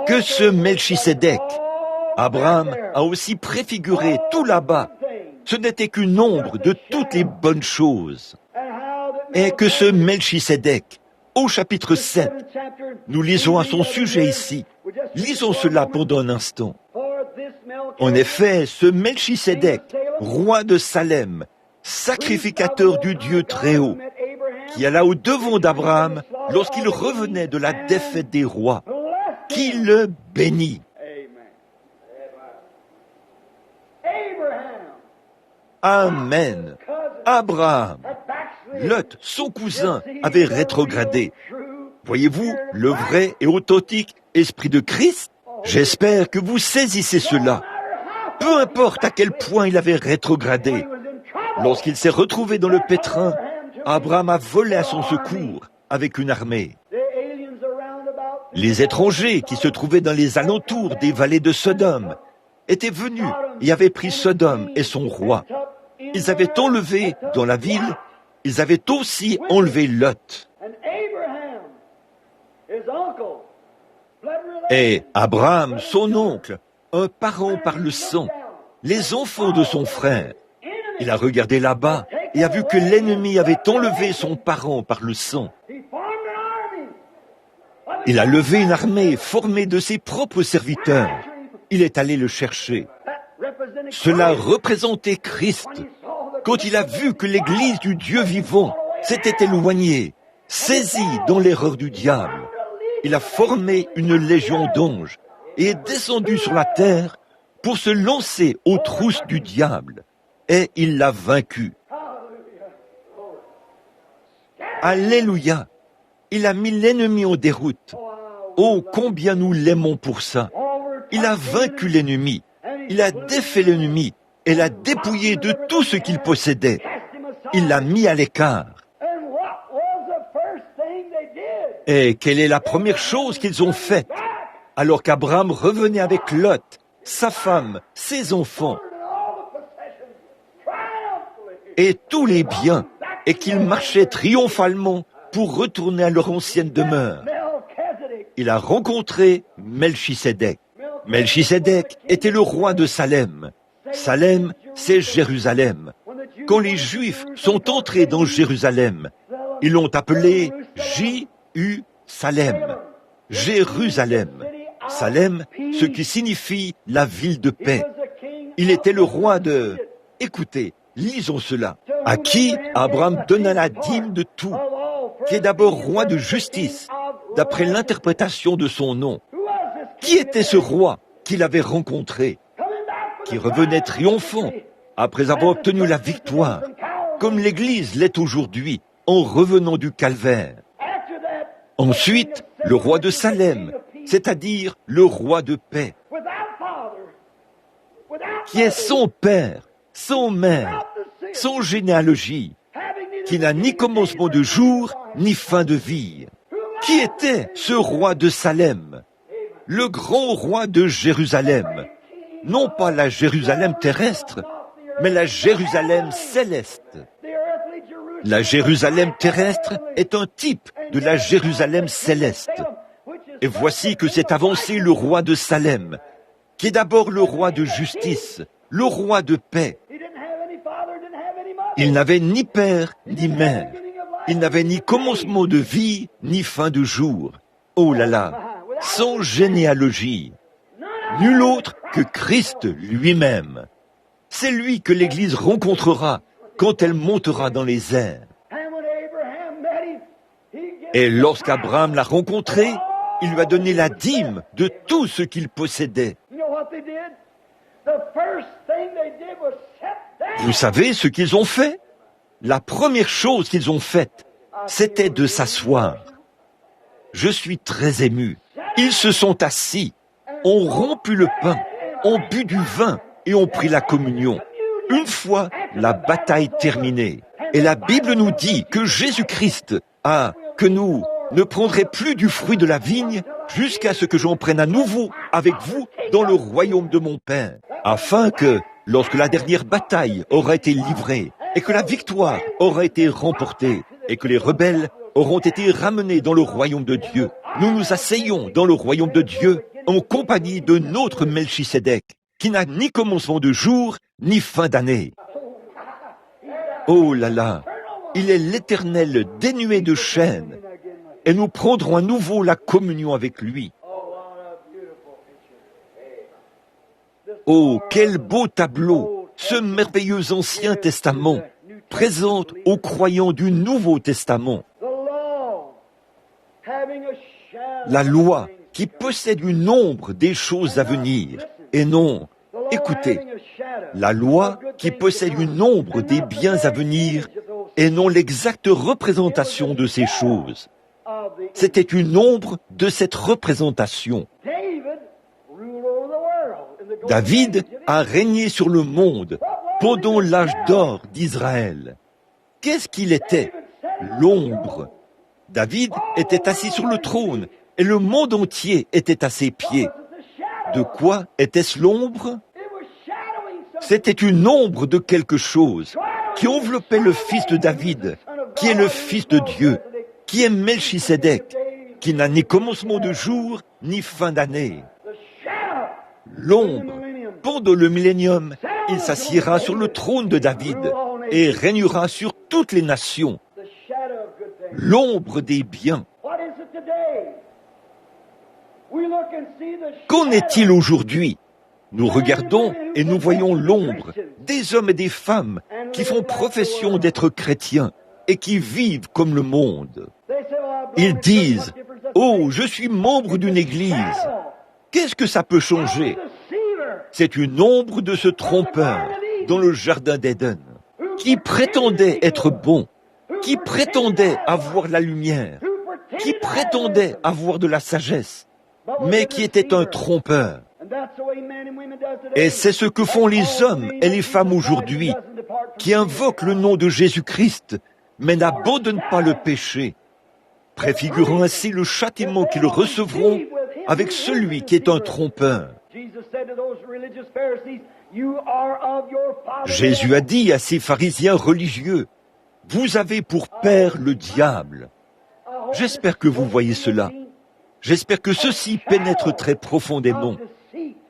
Que ce Melchisédek, Abraham a aussi préfiguré tout là-bas. Ce n'était qu'une ombre de toutes les bonnes choses. Et que ce Melchisédek, au chapitre 7, nous lisons à son sujet ici. Lisons cela pendant un instant. En effet, ce Melchisédek, roi de Salem, sacrificateur du Dieu Très-Haut, qui alla au devant d'Abraham lorsqu'il revenait de la défaite des rois, qui le bénit. Amen. Abraham, Lot, son cousin, avait rétrogradé. Voyez-vous le vrai et authentique esprit de Christ? J'espère que vous saisissez cela. Peu importe à quel point il avait rétrogradé. Lorsqu'il s'est retrouvé dans le pétrin, Abraham a volé à son secours avec une armée. Les étrangers qui se trouvaient dans les alentours des vallées de Sodome étaient venus et avaient pris Sodome et son roi. Ils avaient enlevé dans la ville, ils avaient aussi enlevé Lot. Et Abraham, son oncle, un parent par le sang, les enfants de son frère, il a regardé là-bas et a vu que l'ennemi avait enlevé son parent par le sang. Il a levé une armée formée de ses propres serviteurs. Il est allé le chercher. Cela représentait Christ. Quand il a vu que l'Église du Dieu vivant s'était éloignée, saisie dans l'erreur du diable, il a formé une légion d'anges et est descendu sur la terre pour se lancer aux trousses du diable. Et il l'a vaincu. Alléluia! Il a mis l'ennemi en déroute. Oh, combien nous l'aimons pour ça! Il a vaincu l'ennemi. Il a défait l'ennemi et l'a dépouillé de tout ce qu'il possédait. Il l'a mis à l'écart. Et quelle est la première chose qu'ils ont faite alors qu'Abraham revenait avec Lot, sa femme, ses enfants et tous les biens, et qu'ils marchaient triomphalement pour retourner à leur ancienne demeure? Il a rencontré Melchisédek. Melchisédek était le roi de Salem. Salem, c'est Jérusalem. Quand les Juifs sont entrés dans Jérusalem, ils l'ont appelé J-U-Salem. Jérusalem. Salem, ce qui signifie la ville de paix. Il était le roi de... Écoutez, lisons cela. À qui Abraham donna la dîme de tout, qui est d'abord roi de justice, d'après l'interprétation de son nom. Qui était ce roi qu'il avait rencontré, qui revenait triomphant après avoir obtenu la victoire, comme l'Église l'est aujourd'hui, en revenant du calvaire? Ensuite, le roi de Salem, c'est-à-dire le roi de paix, qui est son père, son mère, son généalogie, qui n'a ni commencement de jour, ni fin de vie. Qui était ce roi de Salem? Le grand roi de Jérusalem. Non pas la Jérusalem terrestre, mais la Jérusalem céleste. La Jérusalem terrestre est un type de la Jérusalem céleste. Et voici que s'est avancé le roi de Salem, qui est d'abord le roi de justice, le roi de paix. Il n'avait ni père ni mère. Il n'avait ni commencement de vie, ni fin de jour. Oh là là, sans généalogie. Nul autre que Christ lui-même. C'est lui que l'Église rencontrera quand elle montera dans les airs. Et lorsqu'Abraham l'a rencontré, il lui a donné la dîme de tout ce qu'il possédait. Vous savez ce qu'ils ont fait? La première chose qu'ils ont faite, c'était de s'asseoir. Je suis très ému. Ils se sont assis, ont rompu le pain, ont bu du vin et ont pris la communion. Une fois la bataille terminée. Et la Bible nous dit que Jésus-Christ que nous ne prendrons plus du fruit de la vigne jusqu'à ce que j'en prenne à nouveau avec vous dans le royaume de mon Père, afin que, lorsque la dernière bataille aura été livrée, et que la victoire aura été remportée, et que les rebelles auront été ramenés dans le royaume de Dieu, nous nous asseyons dans le royaume de Dieu en compagnie de notre Melchisédek, qui n'a ni commencement de jour, ni fin d'année. Oh là là, il est l'Éternel dénué de chaînes, et nous prendrons à nouveau la communion avec lui. Oh, quel beau tableau, ce merveilleux Ancien Testament présente aux croyants du Nouveau Testament. La loi qui possède une ombre des choses à venir, et non, écoutez, la loi qui possède une ombre des biens à venir, et non l'exacte représentation de ces choses. C'était une ombre de cette représentation. David a régné sur le monde pendant l'âge d'or d'Israël. Qu'est-ce qu'il était? L'ombre. David était assis sur le trône et le monde entier était à ses pieds. De quoi était-ce l'ombre? C'était une ombre de quelque chose qui enveloppait le fils de David, qui est le fils de Dieu, qui est Melchisédek, qui n'a ni commencement de jour, ni fin d'année. L'ombre, pendant le millénium, il s'assiera sur le trône de David et régnera sur toutes les nations. L'ombre des biens. Qu'en est-il aujourd'hui? Nous regardons et nous voyons l'ombre des hommes et des femmes qui font profession d'être chrétiens et qui vivent comme le monde. Ils disent « Oh, je suis membre d'une église ». Qu'est-ce que ça peut changer? C'est une ombre de ce trompeur dans le jardin d'Éden, qui prétendait être bon, qui prétendait avoir la lumière, qui prétendait avoir de la sagesse, mais qui était un trompeur. Et c'est ce que font les hommes et les femmes aujourd'hui, qui invoquent le nom de Jésus-Christ, mais n'abandonnent pas le péché, préfigurant ainsi le châtiment qu'ils recevront avec celui qui est un trompeur. Jésus a dit à ces pharisiens religieux, « Vous avez pour père le diable. » J'espère que vous voyez cela. J'espère que ceci pénètre très profondément.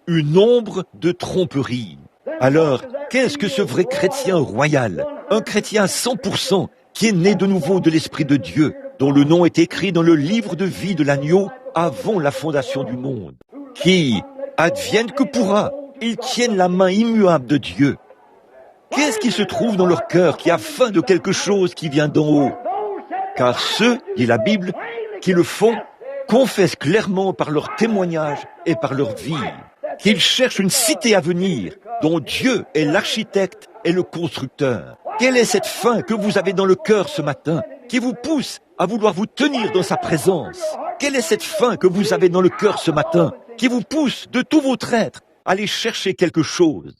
Une ombre de tromperie. Alors, qu'est-ce que ce vrai chrétien royal, un chrétien à 100%, qui est né de nouveau de l'Esprit de Dieu, dont le nom est écrit dans le livre de vie de l'agneau avant la fondation du monde, qui, advienne que pourra, ils tiennent la main immuable de Dieu. Qu'est-ce qui se trouve dans leur cœur qui a faim de quelque chose qui vient d'en haut? Car ceux, dit la Bible, qui le font, confessent clairement par leur témoignage et par leur vie qu'ils cherchent une cité à venir dont Dieu est l'architecte et le constructeur. Quelle est cette faim que vous avez dans le cœur ce matin qui vous pousse à vouloir vous tenir dans sa présence? Quelle est cette faim que vous avez dans le cœur ce matin qui vous pousse de tout votre être à aller chercher quelque chose?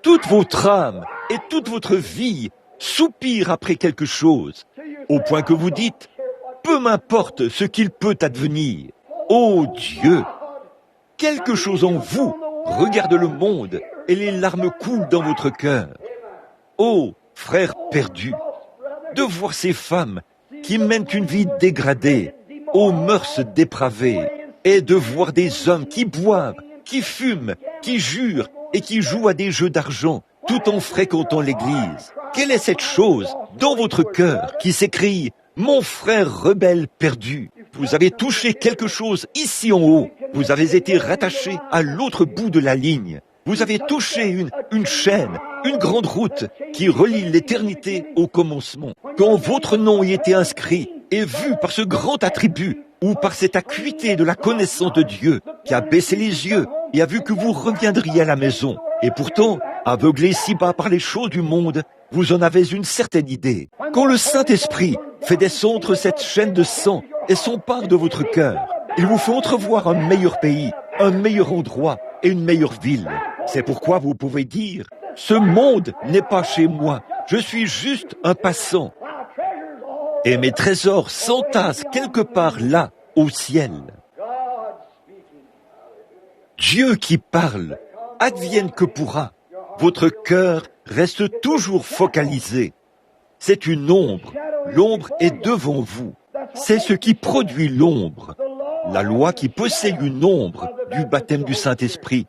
Toute votre âme et toute votre vie soupire après quelque chose, au point que vous dites, peu m'importe ce qu'il peut advenir. Ô Dieu, quelque chose en vous regarde le monde et les larmes coulent dans votre cœur. Ô frères perdus, de voir ces femmes qui mènent une vie dégradée, aux mœurs dépravées, et de voir des hommes qui boivent, qui fument, qui jurent et qui jouent à des jeux d'argent tout en fréquentant l'église. Quelle est cette chose dans votre cœur qui s'écrie « Mon frère rebelle perdu ». Vous avez touché quelque chose ici en haut. Vous avez été rattaché à l'autre bout de la ligne. Vous avez touché une chaîne, une grande route qui relie l'éternité au commencement. Quand votre nom y était inscrit et vu par ce grand attribut ou par cette acuité de la connaissance de Dieu qui a baissé les yeux et a vu que vous reviendriez à la maison. Et pourtant, aveuglé si bas par les choses du monde, vous en avez une certaine idée. Quand le Saint-Esprit fait descendre cette chaîne de sang et s'empare de votre cœur, il vous fait entrevoir un meilleur pays, un meilleur endroit et une meilleure ville. C'est pourquoi vous pouvez dire, ce monde n'est pas chez moi, je suis juste un passant. Et mes trésors s'entassent quelque part là, au ciel. Dieu qui parle, advienne que pourra. Votre cœur reste toujours focalisé. C'est une ombre. L'ombre est devant vous. C'est ce qui produit l'ombre. La loi qui possède une ombre du baptême du Saint-Esprit.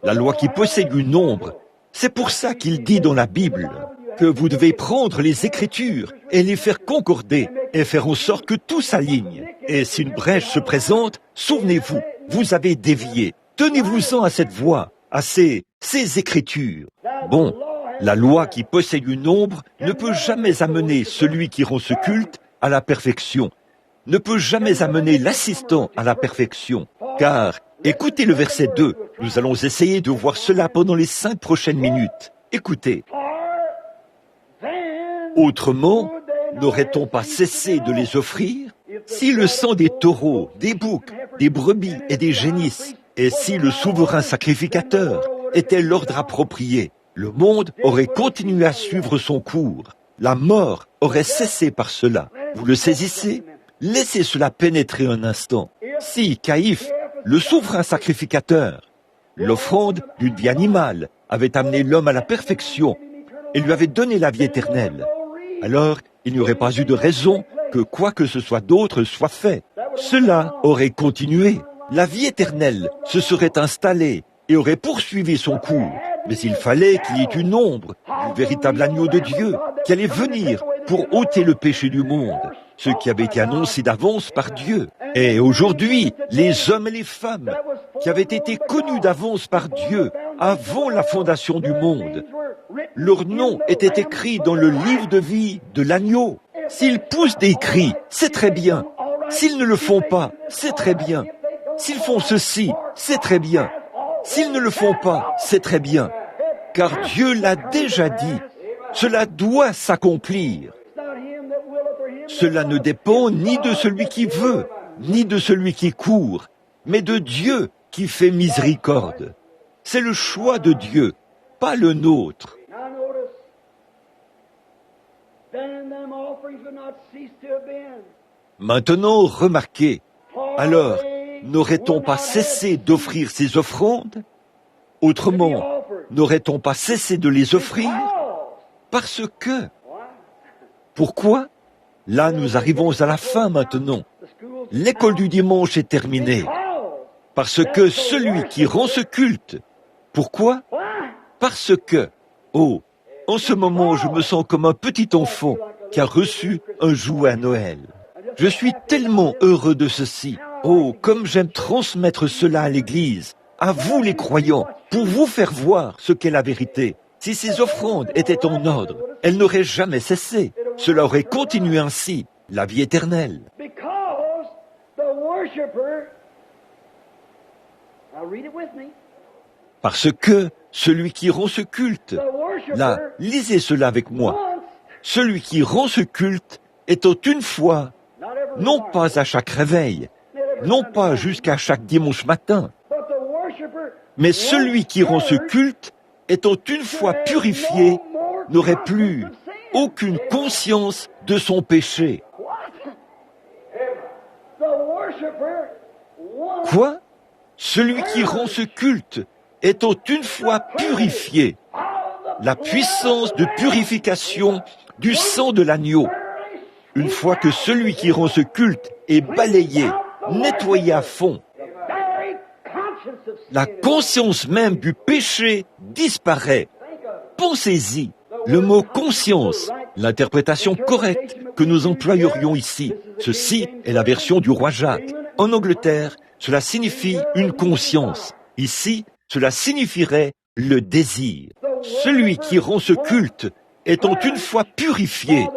La loi qui possède une ombre. C'est pour ça qu'il dit dans la Bible que vous devez prendre les Écritures et les faire concorder et faire en sorte que tout s'aligne. Et si une brèche se présente, souvenez-vous, vous avez dévié. Tenez-vous-en à cette voie, à ces Écritures. Bon, la loi qui possède une ombre ne peut jamais amener celui qui rend ce culte à la perfection, ne peut jamais amener l'assistant à la perfection. Car, écoutez le verset 2, nous allons essayer de voir cela pendant les 5 prochaines minutes. Écoutez. Autrement, n'aurait-on pas cessé de les offrir? Si le sang des taureaux, des boucs, des brebis et des génisses, et si le souverain sacrificateur était l'ordre approprié, le monde aurait continué à suivre son cours. La mort aurait cessé par cela. Vous le saisissez? Laissez cela pénétrer un instant. Si Caïphe, le souverain sacrificateur, l'offrande d'une vie animale, avait amené l'homme à la perfection et lui avait donné la vie éternelle, alors il n'y aurait pas eu de raison que quoi que ce soit d'autre soit fait. Cela aurait continué. La vie éternelle se serait installée et aurait poursuivi son cours. Mais il fallait qu'il y ait une ombre du véritable agneau de Dieu qui allait venir pour ôter le péché du monde, ce qui avait été annoncé d'avance par Dieu. Et aujourd'hui, les hommes et les femmes qui avaient été connus d'avance par Dieu avant la fondation du monde, leur nom était écrit dans le livre de vie de l'agneau. S'ils poussent des cris, c'est très bien. S'ils ne le font pas, c'est très bien. S'ils font ceci, c'est très bien. S'ils ne le font pas, c'est très bien. Car Dieu l'a déjà dit. Cela doit s'accomplir. Cela ne dépend ni de celui qui veut, ni de celui qui court, mais de Dieu qui fait miséricorde. C'est le choix de Dieu, pas le nôtre. Maintenant, remarquez, alors, n'aurait-on pas cessé d'offrir ces offrandes? Autrement, n'aurait-on pas cessé de les offrir? Parce que... Pourquoi? Là, nous arrivons à la fin maintenant. L'école du dimanche est terminée. Parce que celui qui rend ce culte... Pourquoi? Parce que... Oh, en ce moment, je me sens comme un petit enfant qui a reçu un jouet à Noël. Je suis tellement heureux de ceci. Oh, comme j'aime transmettre cela à l'Église, à vous les croyants, pour vous faire voir ce qu'est la vérité. Si ces offrandes étaient en ordre, elles n'auraient jamais cessé. Cela aurait continué ainsi, la vie éternelle. Parce que celui qui rend ce culte, là, lisez cela avec moi, celui qui rend ce culte étant une fois, non pas à chaque réveil, non pas jusqu'à chaque dimanche matin, mais celui qui rend ce culte, étant une fois purifié, n'aurait plus aucune conscience de son péché. Quoi? Celui qui rend ce culte, étant une fois purifié, la puissance de purification du sang de l'agneau, une fois que celui qui rend ce culte est balayé, nettoyé à fond, la conscience même du péché disparaît. Pensez-y, le mot conscience, l'interprétation correcte que nous employerions ici, ceci est la version du roi Jacques. En Angleterre, cela signifie une conscience. Ici, cela signifierait le désir. Celui qui rend ce culte étant une fois purifié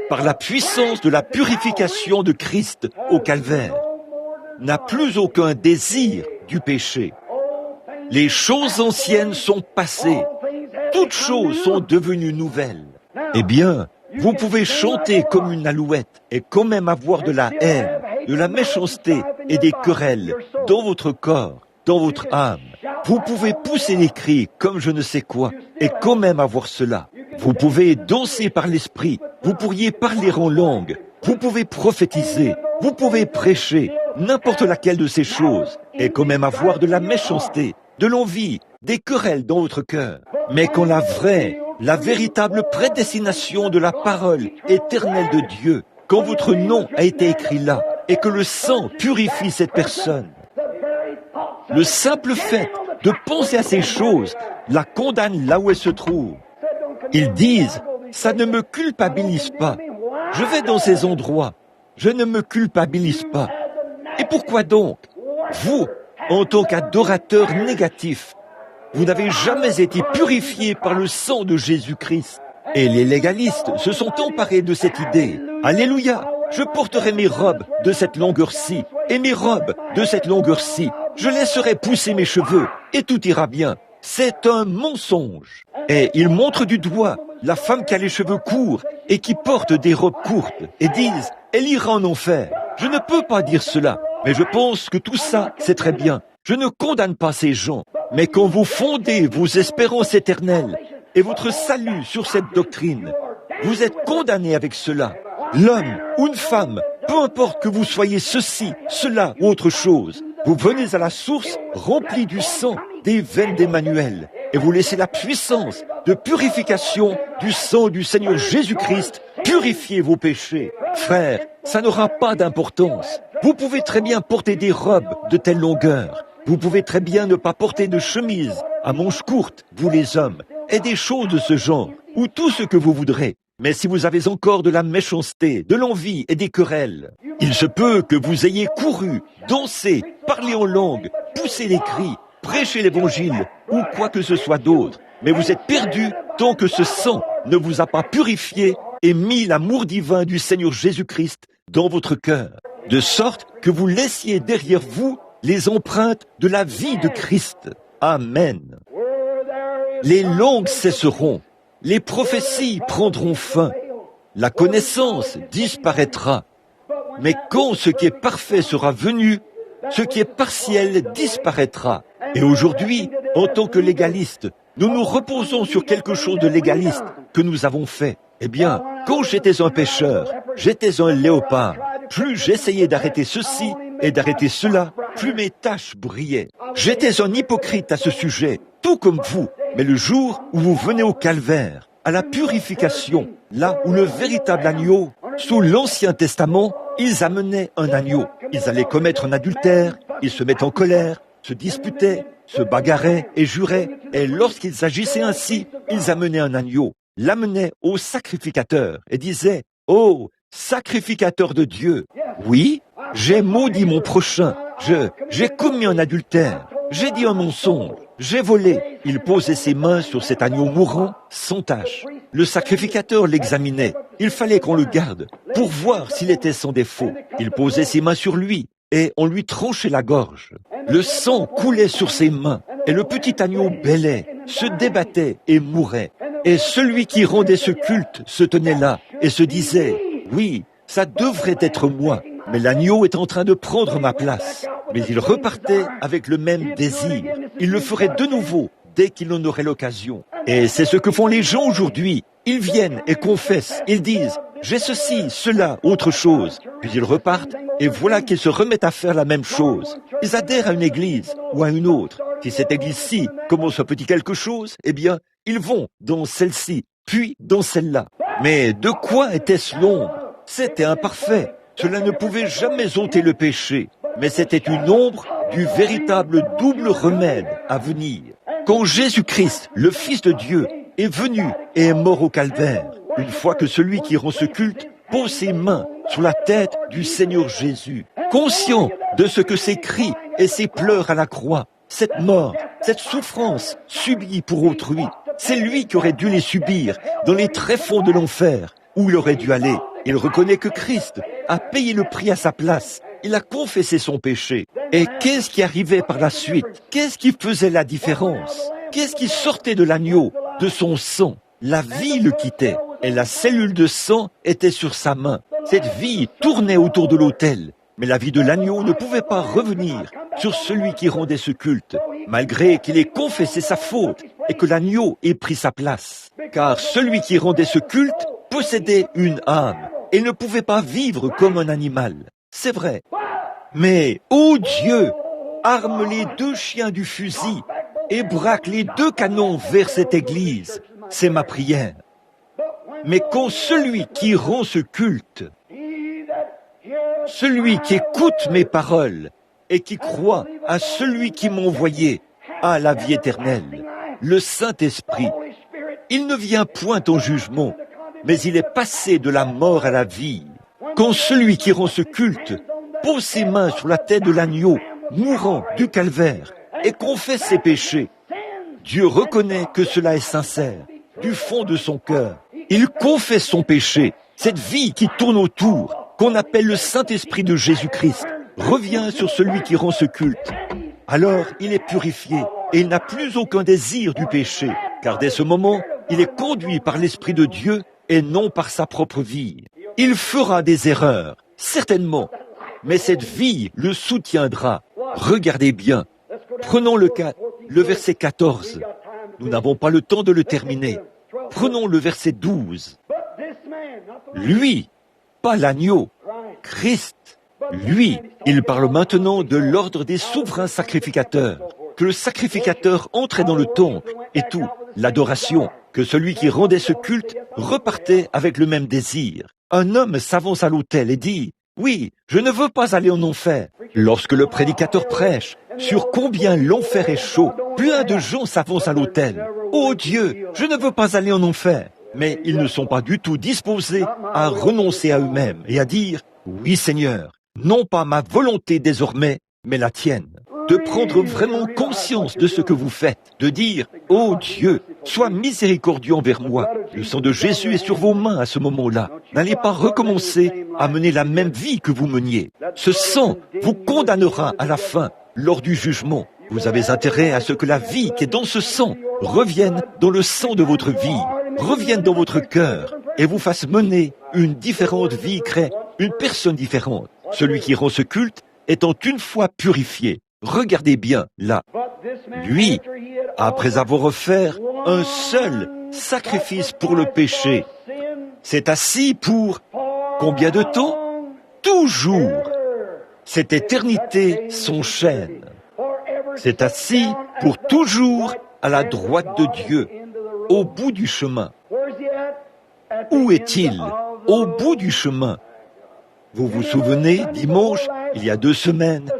par la puissance de la purification de Christ au calvaire, n'a plus aucun désir du péché. Les choses anciennes sont passées, toutes choses sont devenues nouvelles. Eh bien, vous pouvez chanter comme une alouette et quand même avoir de la haine, de la méchanceté et des querelles dans votre corps, dans votre âme. Vous pouvez pousser des cris comme je ne sais quoi et quand même avoir cela. Vous pouvez danser par l'esprit, vous pourriez parler en langue, vous pouvez prophétiser, vous pouvez prêcher, n'importe laquelle de ces choses, et quand même avoir de la méchanceté, de l'envie, des querelles dans votre cœur. Mais quand la vraie, la véritable prédestination de la parole éternelle de Dieu, quand votre nom a été écrit là, et que le sang purifie cette personne, le simple fait de penser à ces choses la condamne là où elle se trouve. Ils disent, ça ne me culpabilise pas. Je vais dans ces endroits, je ne me culpabilise pas. Et pourquoi donc? Vous, en tant qu'adorateur négatif, vous n'avez jamais été purifié par le sang de Jésus-Christ. Et les légalistes se sont emparés de cette idée. Alléluia! Je porterai mes robes de cette longueur-ci et mes robes de cette longueur-ci. Je laisserai pousser mes cheveux et tout ira bien. C'est un mensonge. Et ils montrent du doigt la femme qui a les cheveux courts et qui porte des robes courtes et disent « Elle ira en enfer ». Je ne peux pas dire cela, mais je pense que tout ça, c'est très bien. Je ne condamne pas ces gens. Mais quand vous fondez vos espérances éternelles et votre salut sur cette doctrine, vous êtes condamnés avec cela. L'homme ou une femme, peu importe que vous soyez ceci, cela ou autre chose, vous venez à la source remplie du sang des veines d'Emmanuel et vous laissez la puissance de purification du sang du Seigneur Jésus-Christ purifier vos péchés. Frères, ça n'aura pas d'importance. Vous pouvez très bien porter des robes de telle longueur. Vous pouvez très bien ne pas porter de chemise à manches courtes, vous les hommes, et des choses de ce genre, ou tout ce que vous voudrez. Mais si vous avez encore de la méchanceté, de l'envie et des querelles, il se peut que vous ayez couru, dansé, parlé en langue, poussé les cris, prêché l'évangile, ou quoi que ce soit d'autre. Mais vous êtes perdus tant que ce sang ne vous a pas purifié et mis l'amour divin du Seigneur Jésus-Christ dans votre cœur, de sorte que vous laissiez derrière vous les empreintes de la vie de Christ. Amen. Les langues cesseront, les prophéties prendront fin, la connaissance disparaîtra. Mais quand ce qui est parfait sera venu, ce qui est partiel disparaîtra. Et aujourd'hui, en tant que légaliste, nous nous reposons sur quelque chose de légaliste que nous avons fait. Eh bien, quand j'étais un pécheur, j'étais un léopard. Plus j'essayais d'arrêter ceci et d'arrêter cela, plus mes tâches brillaient. J'étais un hypocrite à ce sujet, tout comme vous. Mais le jour où vous venez au calvaire, à la purification, là où le véritable agneau, sous l'Ancien Testament, ils amenaient un agneau. Ils allaient commettre un adultère, ils se mettaient en colère, se disputaient, se bagarraient et juraient. Et lorsqu'ils agissaient ainsi, ils amenaient un agneau, l'amenaient au sacrificateur et disaient « Oh, sacrificateur de Dieu, oui, j'ai maudit mon prochain, j'ai commis un adultère, j'ai dit un mensonge, j'ai volé. » Il posait ses mains sur cet agneau mourant, sans tache. Le sacrificateur l'examinait. Il fallait qu'on le garde pour voir s'il était sans défaut. Il posait ses mains sur lui et on lui tranchait la gorge. Le sang coulait sur ses mains et le petit agneau bêlait, se débattait et mourait. Et celui qui rendait ce culte se tenait là et se disait « Oui, ça devrait être moi, mais l'agneau est en train de prendre ma place. » Mais il repartait avec le même désir. Il le ferait de nouveau dès qu'il en aurait l'occasion. Et c'est ce que font les gens aujourd'hui. Ils viennent et confessent. Ils disent « J'ai ceci, cela, autre chose. » Puis ils repartent et voilà qu'ils se remettent à faire la même chose. Ils adhèrent à une église ou à une autre. Si cette église-ci commence un petit quelque chose, eh bien, ils vont dans celle-ci, puis dans celle-là. Mais de quoi était-ce l'ombre? C'était imparfait. Cela ne pouvait jamais ôter le péché. Mais c'était une ombre du véritable double remède à venir. Quand Jésus-Christ, le Fils de Dieu, est venu et est mort au calvaire, une fois que celui qui rend ce culte pose ses mains sur la tête du Seigneur Jésus, conscient de ce que ces cris et ces pleurs à la croix, cette mort, cette souffrance subie pour autrui, c'est lui qui aurait dû les subir dans les tréfonds de l'enfer, où il aurait dû aller. Il reconnaît que Christ a payé le prix à sa place. Il a confessé son péché. Et qu'est-ce qui arrivait par la suite? Qu'est-ce qui faisait la différence? Qu'est-ce qui sortait de l'agneau? De son sang. La vie le quittait. Et la cellule de sang était sur sa main. Cette vie tournait autour de l'autel. Mais la vie de l'agneau ne pouvait pas revenir sur celui qui rendait ce culte, malgré qu'il ait confessé sa faute et que l'agneau ait pris sa place. Car celui qui rendait ce culte possédait une âme et ne pouvait pas vivre comme un animal. C'est vrai. Mais, ô Dieu, arme les 2 chiens du fusil et braque les 2 canons vers cette église. C'est ma prière. Mais quand celui qui rend ce culte, celui qui écoute mes paroles et qui croit à celui qui m'a envoyé, a la vie éternelle, le Saint-Esprit, il ne vient point en jugement, mais il est passé de la mort à la vie. Quand celui qui rend ce culte pose ses mains sur la tête de l'agneau mourant du calvaire et confesse ses péchés, Dieu reconnaît que cela est sincère, du fond de son cœur. Il confesse son péché, cette vie qui tourne autour, qu'on appelle le Saint-Esprit de Jésus-Christ, revient sur celui qui rend ce culte. Alors il est purifié et il n'a plus aucun désir du péché, car dès ce moment, il est conduit par l'Esprit de Dieu et non par sa propre vie. Il fera des erreurs, certainement, mais cette vie le soutiendra. Regardez bien. Prenons le verset 14. Nous n'avons pas le temps de le terminer. Prenons le verset 12. Lui, pas l'agneau, Christ, lui, il parle maintenant de l'ordre des souverains sacrificateurs, que le sacrificateur entrait dans le temple et tout, l'adoration, que celui qui rendait ce culte repartait avec le même désir. Un homme s'avance à l'autel et dit « Oui, je ne veux pas aller en enfer ». Lorsque le prédicateur prêche sur combien l'enfer est chaud, plein de gens s'avancent à l'autel. « Oh Dieu, je ne veux pas aller en enfer ». Mais ils ne sont pas du tout disposés à renoncer à eux-mêmes et à dire « Oui Seigneur, non pas ma volonté désormais, mais la tienne ». De prendre vraiment conscience de ce que vous faites, de dire « Oh Dieu, sois miséricordieux envers moi ». Le sang de Jésus est sur vos mains à ce moment-là. N'allez pas recommencer à mener la même vie que vous meniez. Ce sang vous condamnera à la fin, lors du jugement. Vous avez intérêt à ce que la vie qui est dans ce sang revienne dans le sang de votre vie, revienne dans votre cœur et vous fasse mener une différente vie, crée une personne différente. Celui qui rend ce culte étant une fois purifié. Regardez bien, là. Lui, après avoir offert un seul sacrifice pour le péché, s'est assis pour combien de temps? Toujours. Cette éternité s'enchaîne. C'est assis pour toujours à la droite de Dieu, au bout du chemin. Où est-il? Au bout du chemin. Vous vous souvenez, dimanche, il y a 2 semaines,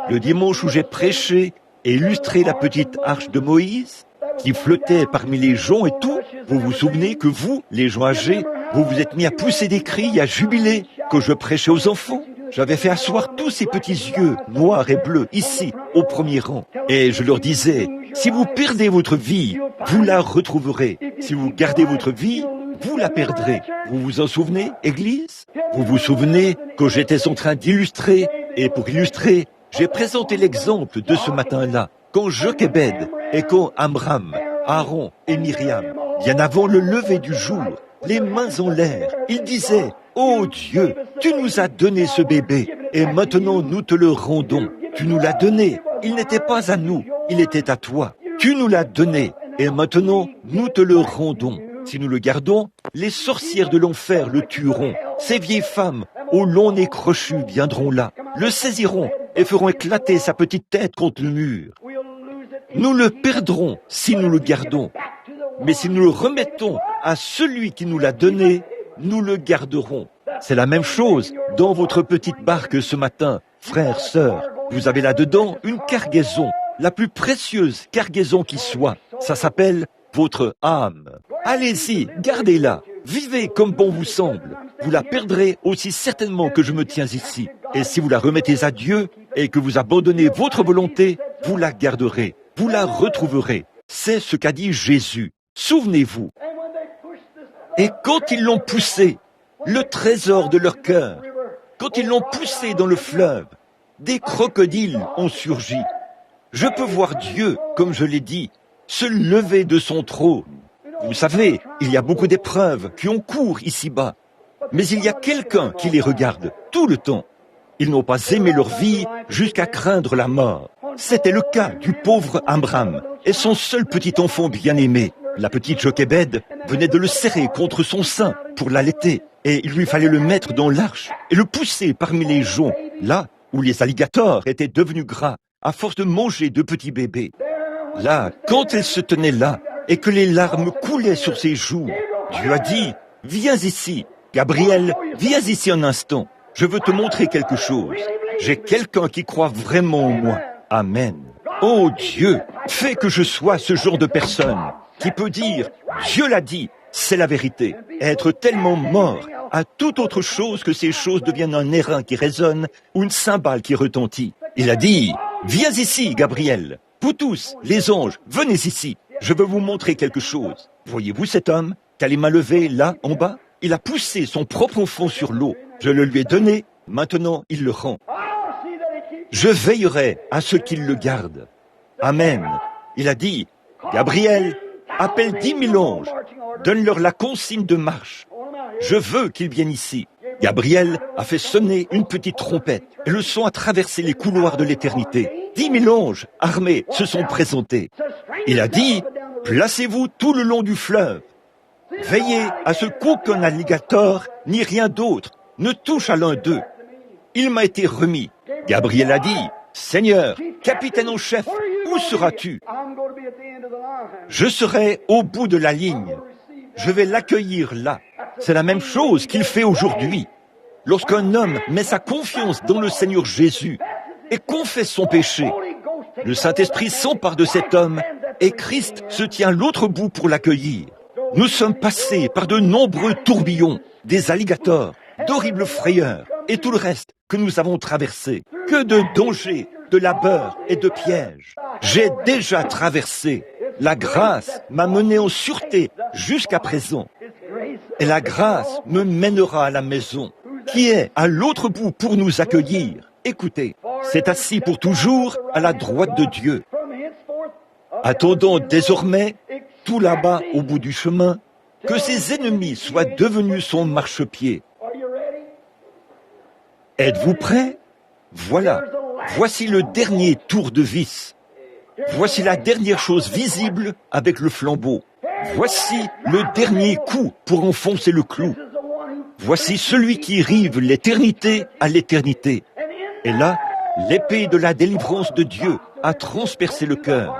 le dimanche où j'ai prêché et illustré la petite arche de Moïse, qui flottait parmi les gens et tout, vous vous souvenez que vous, les gens âgés, vous vous êtes mis à pousser des cris, à jubiler, que je prêchais aux enfants. J'avais fait asseoir tous ces petits yeux, noirs et bleus, ici, au premier rang. Et je leur disais, si vous perdez votre vie, vous la retrouverez. Si vous gardez votre vie, vous la perdrez. Vous vous en souvenez, Église? Vous vous souvenez que j'étais en train d'illustrer, et pour illustrer, j'ai présenté l'exemple de ce matin-là, quand Jochebed et quand Amram, Aaron et Myriam, bien avant le lever du jour, les mains en l'air, ils disaient, « Oh Dieu, tu nous as donné ce bébé, et maintenant nous te le rendons. Tu nous l'as donné, il n'était pas à nous, il était à toi. Tu nous l'as donné, et maintenant nous te le rendons. Si nous le gardons, les sorcières de l'enfer le tueront. Ces vieilles femmes, au long nez crochu, viendront là, le saisiront et feront éclater sa petite tête contre le mur. Nous le perdrons si nous le gardons, mais si nous le remettons à celui qui nous l'a donné, nous le garderons. C'est la même chose dans votre petite barque ce matin, frères, sœurs. Vous avez là-dedans une cargaison, la plus précieuse cargaison qui soit. Ça s'appelle votre âme. Allez-y, gardez-la, vivez comme bon vous semble. Vous la perdrez aussi certainement que je me tiens ici. Et si vous la remettez à Dieu et que vous abandonnez votre volonté, vous la garderez, vous la retrouverez. C'est ce qu'a dit Jésus. Souvenez-vous. Et quand ils l'ont poussé, le trésor de leur cœur, quand ils l'ont poussé dans le fleuve, des crocodiles ont surgi. Je peux voir Dieu, comme je l'ai dit, se lever de son trône. Vous savez, il y a beaucoup d'épreuves qui ont cours ici-bas, mais il y a quelqu'un qui les regarde tout le temps. Ils n'ont pas aimé leur vie jusqu'à craindre la mort. C'était le cas du pauvre Amram et son seul petit enfant bien-aimé. La petite Jochebed venait de le serrer contre son sein pour l'allaiter, et il lui fallait le mettre dans l'arche et le pousser parmi les joncs. Là, où les alligators étaient devenus gras à force de manger de petits bébés. Là, quand elle se tenait là et que les larmes coulaient sur ses joues, Dieu a dit, « Viens ici, Gabriel, viens ici un instant. Je veux te montrer quelque chose. J'ai quelqu'un qui croit vraiment en moi. Amen. Oh Dieu, fais que je sois ce genre de personne qui peut dire, Dieu l'a dit, c'est la vérité. Être tellement mort à toute autre chose que ces choses deviennent un airain qui résonne ou une cymbale qui retentit. Il a dit, viens ici, Gabriel. Vous tous, les anges, venez ici. Je veux vous montrer quelque chose. Voyez-vous cet homme qui a les mains levées là, en bas? Il a poussé son propre enfant sur l'eau. Je le lui ai donné, maintenant il le rend. Je veillerai à ce qu'il le garde. Amen. Il a dit, Gabriel, appelle 10 000 anges, donne-leur la consigne de marche. Je veux qu'ils viennent ici. Gabriel a fait sonner une petite trompette et le son a traversé les couloirs de l'éternité. 10 000 anges armés se sont présentés. Il a dit, placez-vous tout le long du fleuve. Veillez à ce qu'aucun alligator ni rien d'autre ne touche à l'un d'eux. Il m'a été remis. Gabriel a dit, Seigneur, capitaine en chef, où seras-tu? Je serai au bout de la ligne. Je vais l'accueillir là. C'est la même chose qu'il fait aujourd'hui. Lorsqu'un homme met sa confiance dans le Seigneur Jésus et confesse son péché, le Saint-Esprit s'empare de cet homme et Christ se tient à l'autre bout pour l'accueillir. Nous sommes passés par de nombreux tourbillons, des alligators, d'horribles frayeurs et tout le reste que nous avons traversé. Que de dangers, de labeurs et de pièges. J'ai déjà traversé. La grâce m'a mené en sûreté jusqu'à présent. Et la grâce me mènera à la maison, qui est à l'autre bout pour nous accueillir. Écoutez, c'est assis pour toujours à la droite de Dieu. Attendons désormais, tout là-bas au bout du chemin, que ses ennemis soient devenus son marchepied. Êtes-vous prêts? Voilà, voici le dernier tour de vis. Voici la dernière chose visible avec le flambeau. Voici le dernier coup pour enfoncer le clou. Voici celui qui rive l'éternité à l'éternité. Et là, l'épée de la délivrance de Dieu a transpercé le cœur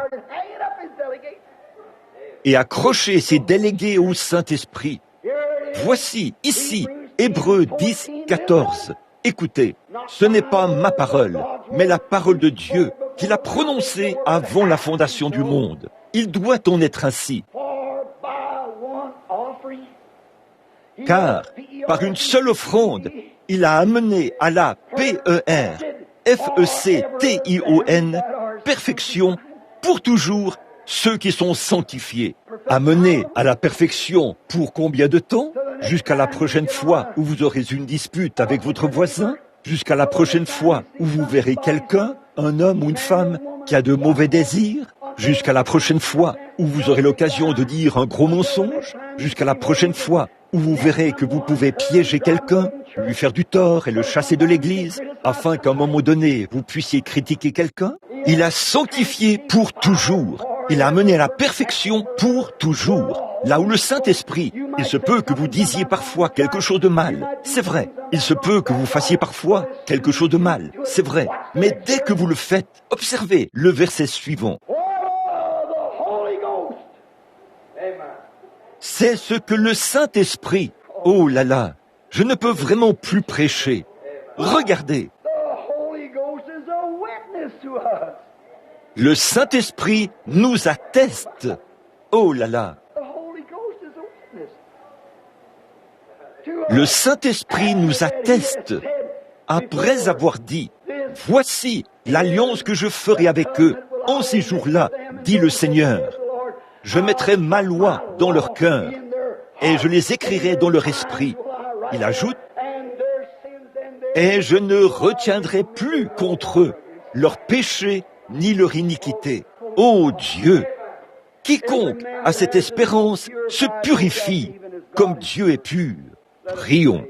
et accroché ses délégués au Saint-Esprit. Voici, ici, Hébreux 10, 14. Écoutez, ce n'est pas ma parole, mais la parole de Dieu qu'il a prononcée avant la fondation du monde. Il doit en être ainsi. Car, par une seule offrande, il a amené à la P-E-R-F-E-C-T-I-O-N, perfection, pour toujours, ceux qui sont sanctifiés. Amené à la perfection pour combien de temps? Jusqu'à la prochaine fois où vous aurez une dispute avec votre voisin? Jusqu'à la prochaine fois où vous verrez quelqu'un, un homme ou une femme, qui a de mauvais désirs? Jusqu'à la prochaine fois où vous aurez l'occasion de dire un gros mensonge? Jusqu'à la prochaine fois où vous verrez que vous pouvez piéger quelqu'un, lui faire du tort et le chasser de l'église, afin qu'à un moment donné, vous puissiez critiquer quelqu'un? Il a sanctifié pour toujours. Il a amené à la perfection pour toujours. Là où le Saint-Esprit, il se peut que vous disiez parfois quelque chose de mal, c'est vrai. Il se peut que vous fassiez parfois quelque chose de mal, c'est vrai. Mais dès que vous le faites, observez le verset suivant. C'est ce que le Saint-Esprit, oh là là, je ne peux vraiment plus prêcher. Regardez. Le Saint-Esprit nous atteste. Oh là là. Le Saint-Esprit nous atteste après avoir dit, voici l'alliance que je ferai avec eux en ces jours-là, dit le Seigneur. Je mettrai ma loi dans leur cœur et je les écrirai dans leur esprit. Il ajoute, et je ne retiendrai plus contre eux leur péché ni leur iniquité. Ô Dieu, quiconque a cette espérance se purifie comme Dieu est pur. Prions.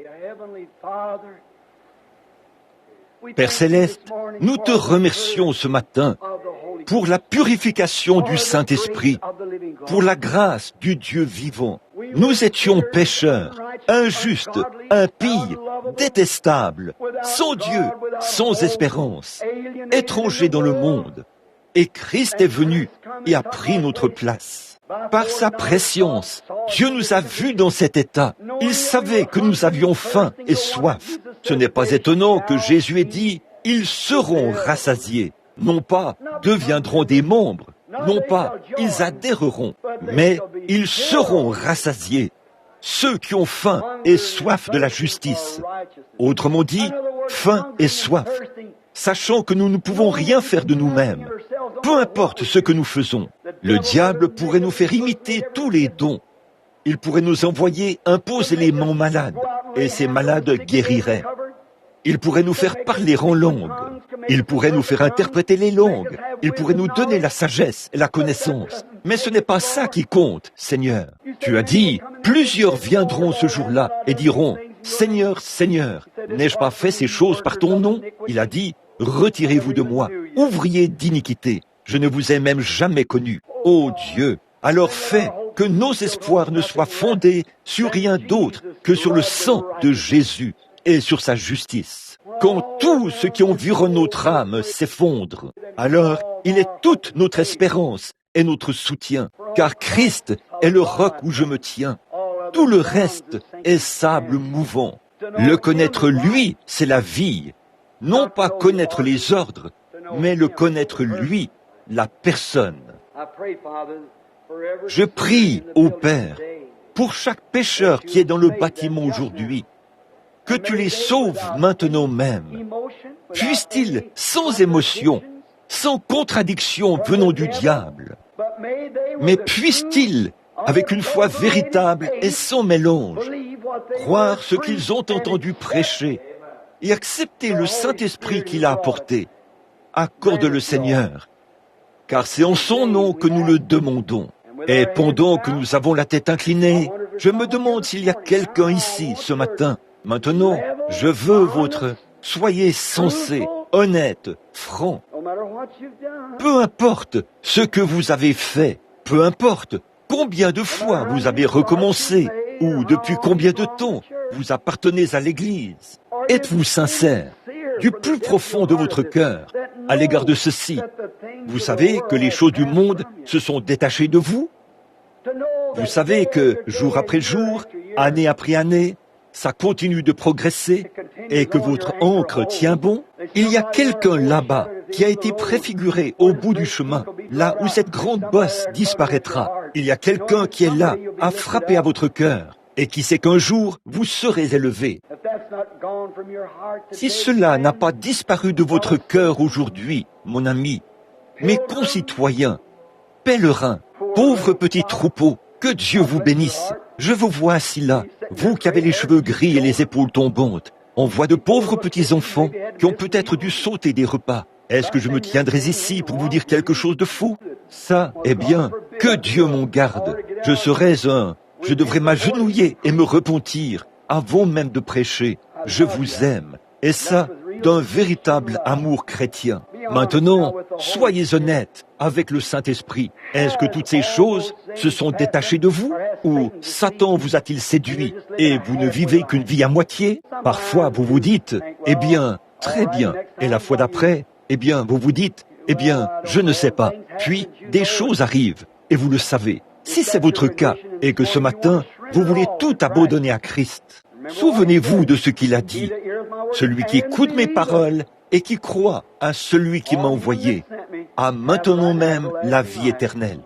Père Céleste, nous te remercions ce matin pour la purification du Saint-Esprit, pour la grâce du Dieu vivant. Nous étions pécheurs, injustes, impies, détestables, sans Dieu, sans espérance, étrangers dans le monde. Et Christ est venu et a pris notre place. Par sa préscience, Dieu nous a vus dans cet état. Il savait que nous avions faim et soif. Ce n'est pas étonnant que Jésus ait dit « Ils seront rassasiés ». Non pas « deviendront des membres », non pas « ils adhéreront », mais « ils seront rassasiés ». Ceux qui ont faim et soif de la justice. Autrement dit, faim et soif, sachant que nous ne pouvons rien faire de nous-mêmes. Peu importe ce que nous faisons, le diable pourrait nous faire imiter tous les dons. Il pourrait nous envoyer imposer les mains malades, et ces malades guériraient. Il pourrait nous faire parler en langue. Il pourrait nous faire interpréter les langues. Il pourrait nous donner la sagesse et la connaissance. Mais ce n'est pas ça qui compte, Seigneur. Tu as dit, plusieurs viendront ce jour-là et diront, Seigneur, Seigneur, n'ai-je pas fait ces choses par ton nom? Il a dit, retirez-vous de moi, ouvriers d'iniquité. Je ne vous ai même jamais connu. Ô Dieu, alors fais que nos espoirs ne soient fondés sur rien d'autre que sur le sang de Jésus et sur sa justice. Quand tout ce qui environne notre âme s'effondre, alors il est toute notre espérance et notre soutien, car Christ est le roc où je me tiens. Tout le reste est sable mouvant. Le connaître lui, c'est la vie. Non pas connaître les ordres, mais le connaître lui, la personne. Je prie au Père pour chaque pécheur qui est dans le bâtiment aujourd'hui, que tu les sauves maintenant même. Puisse-t-il, sans émotion, sans contradiction venant du diable, mais puisse-t-il, avec une foi véritable et sans mélange, croire ce qu'ils ont entendu prêcher et accepter le Saint-Esprit qu'il a apporté. Accorde le Seigneur, car c'est en son nom que nous le demandons. Et pendant que nous avons la tête inclinée, je me demande s'il y a quelqu'un ici ce matin. Maintenant, je veux votre... Soyez sensé, honnête, franc. Peu importe ce que vous avez fait, peu importe combien de fois vous avez recommencé, ou depuis combien de temps vous appartenez à l'Église. Êtes-vous sincère, du plus profond de votre cœur, à l'égard de ceci? Vous savez que les choses du monde se sont détachées de vous? Vous savez que, jour après jour, année après année, ça continue de progresser et que votre encre tient bon? Il y a quelqu'un là-bas qui a été préfiguré au bout du chemin, là où cette grande bosse disparaîtra. Il y a quelqu'un qui est là, à frapper à votre cœur, et qui sait qu'un jour, vous serez élevé. Si cela n'a pas disparu de votre cœur aujourd'hui, mon ami, mes concitoyens, pèlerins, pauvres petits troupeaux, que Dieu vous bénisse. Je vous vois assis là, vous qui avez les cheveux gris et les épaules tombantes. On voit de pauvres petits enfants qui ont peut-être dû sauter des repas. Est-ce que je me tiendrai ici pour vous dire quelque chose de faux? Ça, eh bien, que Dieu m'en garde. Je devrais m'agenouiller et me repentir avant même de prêcher. Je vous aime. Et ça, d'un véritable amour chrétien. Maintenant, soyez honnêtes avec le Saint-Esprit. Est-ce que toutes ces choses se sont détachées de vous? Ou Satan vous a-t-il séduit et vous ne vivez qu'une vie à moitié? Parfois, vous vous dites, eh bien, très bien. Et la fois d'après, eh bien, vous vous dites, eh bien, je ne sais pas. Puis, des choses arrivent et vous le savez. Si c'est votre cas et que ce matin, vous voulez tout abandonner à Christ, souvenez-vous de ce qu'il a dit. Celui qui écoute mes paroles et qui croit à celui qui m'a envoyé a maintenant même la vie éternelle.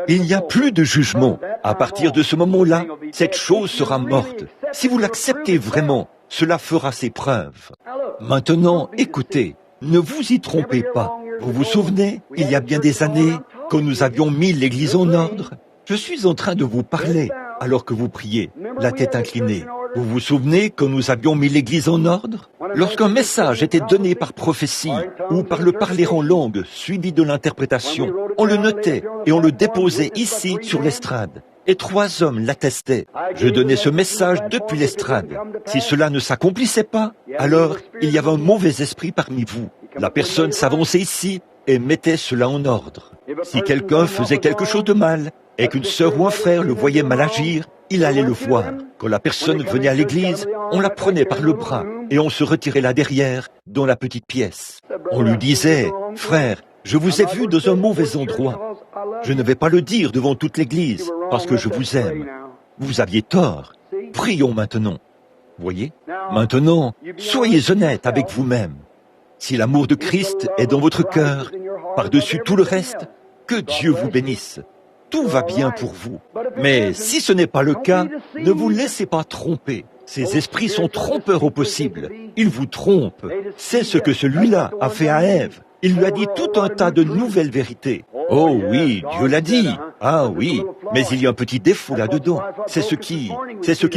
Il n'y a plus de jugement. À partir de ce moment-là, cette chose sera morte. Si vous l'acceptez vraiment, cela fera ses preuves. Maintenant, écoutez, ne vous y trompez pas. Vous vous souvenez, il y a bien des années, quand nous avions mis l'Église en ordre, je suis en train de vous parler alors que vous priez, la tête inclinée. Vous vous souvenez quand nous avions mis l'Église en ordre? Lorsqu'un message était donné par prophétie ou par le parler en langue suivi de l'interprétation, on le notait et on le déposait ici sur l'estrade. Et 3 hommes l'attestaient. Je donnais ce message depuis l'estrade. Si cela ne s'accomplissait pas, alors il y avait un mauvais esprit parmi vous. La personne s'avançait ici et mettait cela en ordre. Si quelqu'un faisait quelque chose de mal, et qu'une sœur ou un frère le voyait mal agir, il allait le voir. Quand la personne venait à l'église, on la prenait par le bras et on se retirait là derrière, dans la petite pièce. On lui disait, « Frère, je vous ai vu dans un mauvais endroit. Je ne vais pas le dire devant toute l'église, parce que je vous aime. Vous aviez tort. Prions maintenant. » Voyez? Maintenant, soyez honnête avec vous-même. Si l'amour de Christ est dans votre cœur, par-dessus tout le reste, que Dieu vous bénisse. Tout va bien pour vous. Mais si ce n'est pas le cas, ne vous laissez pas tromper. Ces esprits sont trompeurs au possible. Ils vous trompent. C'est ce que celui-là a fait à Ève. Il lui a dit tout un tas de nouvelles vérités. Oh oui, Dieu l'a dit. Ah oui, mais il y a un petit défaut là-dedans. C'est ce qui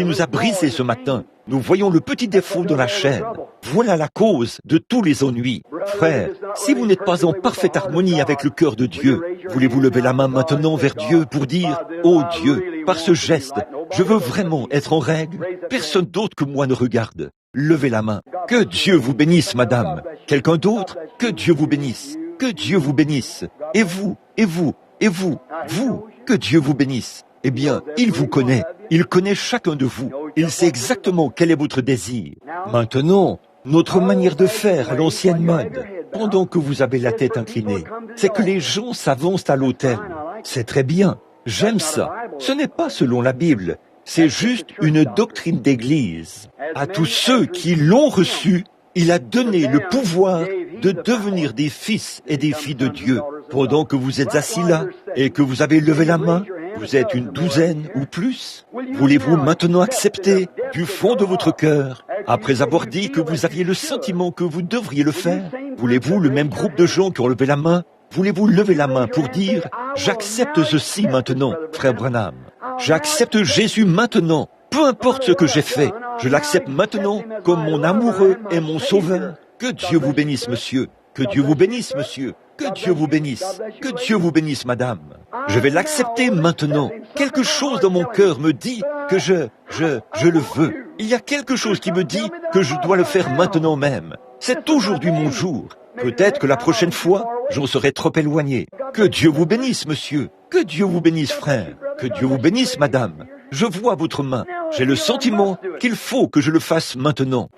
nous a brisés ce matin. Nous voyons le petit défaut dans la chaîne. Voilà la cause de tous les ennuis. Frère, si vous n'êtes pas en parfaite harmonie avec le cœur de Dieu, voulez-vous lever la main maintenant vers Dieu pour dire, « Oh Dieu, par ce geste, je veux vraiment être en règle. Personne d'autre que moi ne regarde. » Levez la main. Que Dieu vous bénisse, madame. Quelqu'un d'autre? Que Dieu vous bénisse. Que Dieu vous bénisse. Et vous, et vous, et vous, vous, que Dieu vous bénisse. Eh bien, il vous connaît. Il connaît chacun de vous. Il sait exactement quel est votre désir. Maintenant, notre manière de faire à l'ancienne mode, pendant que vous avez la tête inclinée, c'est que les gens s'avancent à l'autel. C'est très bien. J'aime ça. Ce n'est pas selon la Bible. C'est juste une doctrine d'église. À tous ceux qui l'ont reçu, il a donné le pouvoir de devenir des fils et des filles de Dieu. Pendant que vous êtes assis là et que vous avez levé la main, vous êtes une douzaine ou plus. Voulez-vous maintenant accepter du fond de votre cœur, après avoir dit que vous aviez le sentiment que vous devriez le faire? Voulez-vous le même groupe de gens qui ont levé la main? Voulez-vous lever la main pour dire « J'accepte ceci maintenant, frère Branham. J'accepte Jésus maintenant, peu importe ce que j'ai fait. Je l'accepte maintenant comme mon amoureux et mon sauveur. » Que Dieu vous bénisse, monsieur. Que Dieu vous bénisse, monsieur. Que Dieu vous bénisse. Que Dieu vous bénisse, madame. Je vais l'accepter maintenant. Quelque chose dans mon cœur me dit que je le veux. Il y a quelque chose qui me dit que je dois le faire maintenant même. C'est aujourd'hui mon jour. Peut-être que la prochaine fois, j'en serai trop éloigné. Que Dieu vous bénisse, monsieur. Que Dieu vous bénisse, frère. Que Dieu vous bénisse, madame. Je vois votre main. J'ai le sentiment qu'il faut que je le fasse maintenant.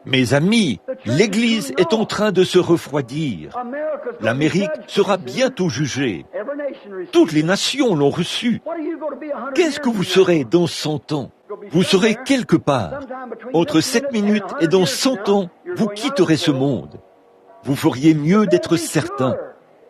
Mes amis, l'Église est en train de se refroidir. L'Amérique sera bientôt jugée. Toutes les nations l'ont reçu. Qu'est-ce que vous serez dans 100 ans? Vous serez quelque part. Entre 7 minutes et dans 100 ans, vous quitterez ce monde. Vous feriez mieux d'être certain.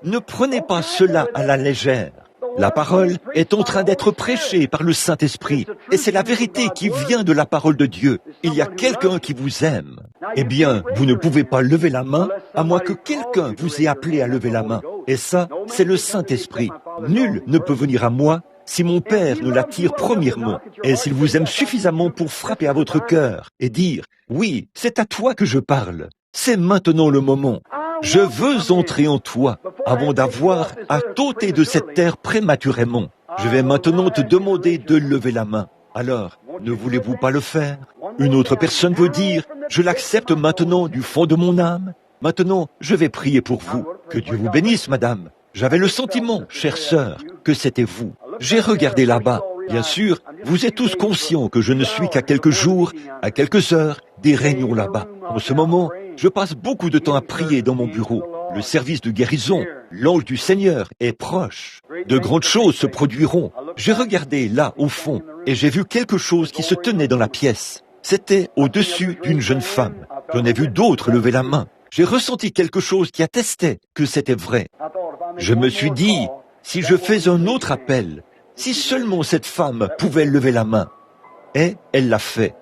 Ne prenez pas cela à la légère. La parole est en train d'être prêchée par le Saint-Esprit, et c'est la vérité qui vient de la parole de Dieu. Il y a quelqu'un qui vous aime. Eh bien, vous ne pouvez pas lever la main, à moins que quelqu'un vous ait appelé à lever la main. Et ça, c'est le Saint-Esprit. Nul ne peut venir à moi si mon Père ne l'attire premièrement, et s'il vous aime suffisamment pour frapper à votre cœur et dire « Oui, c'est à toi que je parle. C'est maintenant le moment. Je veux entrer en toi avant d'avoir à t'ôter de cette terre prématurément. Je vais maintenant te demander de lever la main. Alors, ne voulez-vous pas le faire? Une autre personne veut dire, je l'accepte maintenant du fond de mon âme. Maintenant, je vais prier pour vous. Que Dieu vous bénisse, madame. J'avais le sentiment, chère sœur, que c'était vous. J'ai regardé là-bas. Bien sûr, vous êtes tous conscients que je ne suis qu'à quelques jours, à quelques heures, des réunions là-bas. En ce moment, je passe beaucoup de temps à prier dans mon bureau. Le service de guérison, l'ange du Seigneur est proche. De grandes choses se produiront. J'ai regardé là, au fond, et j'ai vu quelque chose qui se tenait dans la pièce. C'était au-dessus d'une jeune femme. J'en ai vu d'autres lever la main. J'ai ressenti quelque chose qui attestait que c'était vrai. Je me suis dit, si je fais un autre appel, si seulement cette femme pouvait lever la main. Et elle l'a fait.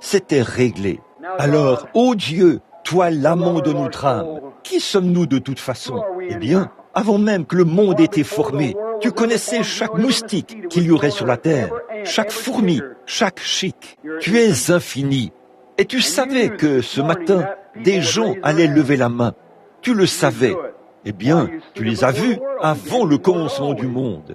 C'était réglé. Alors, ô Dieu, toi l'amant de notre âme, qui sommes-nous de toute façon? Eh bien, avant même que le monde ait été formé, tu connaissais chaque moustique qu'il y aurait sur la terre, chaque fourmi, chaque chic. Tu es infini. Et tu savais que ce matin, des gens allaient lever la main. Tu le savais. Eh bien, tu les as vus avant le commencement du monde.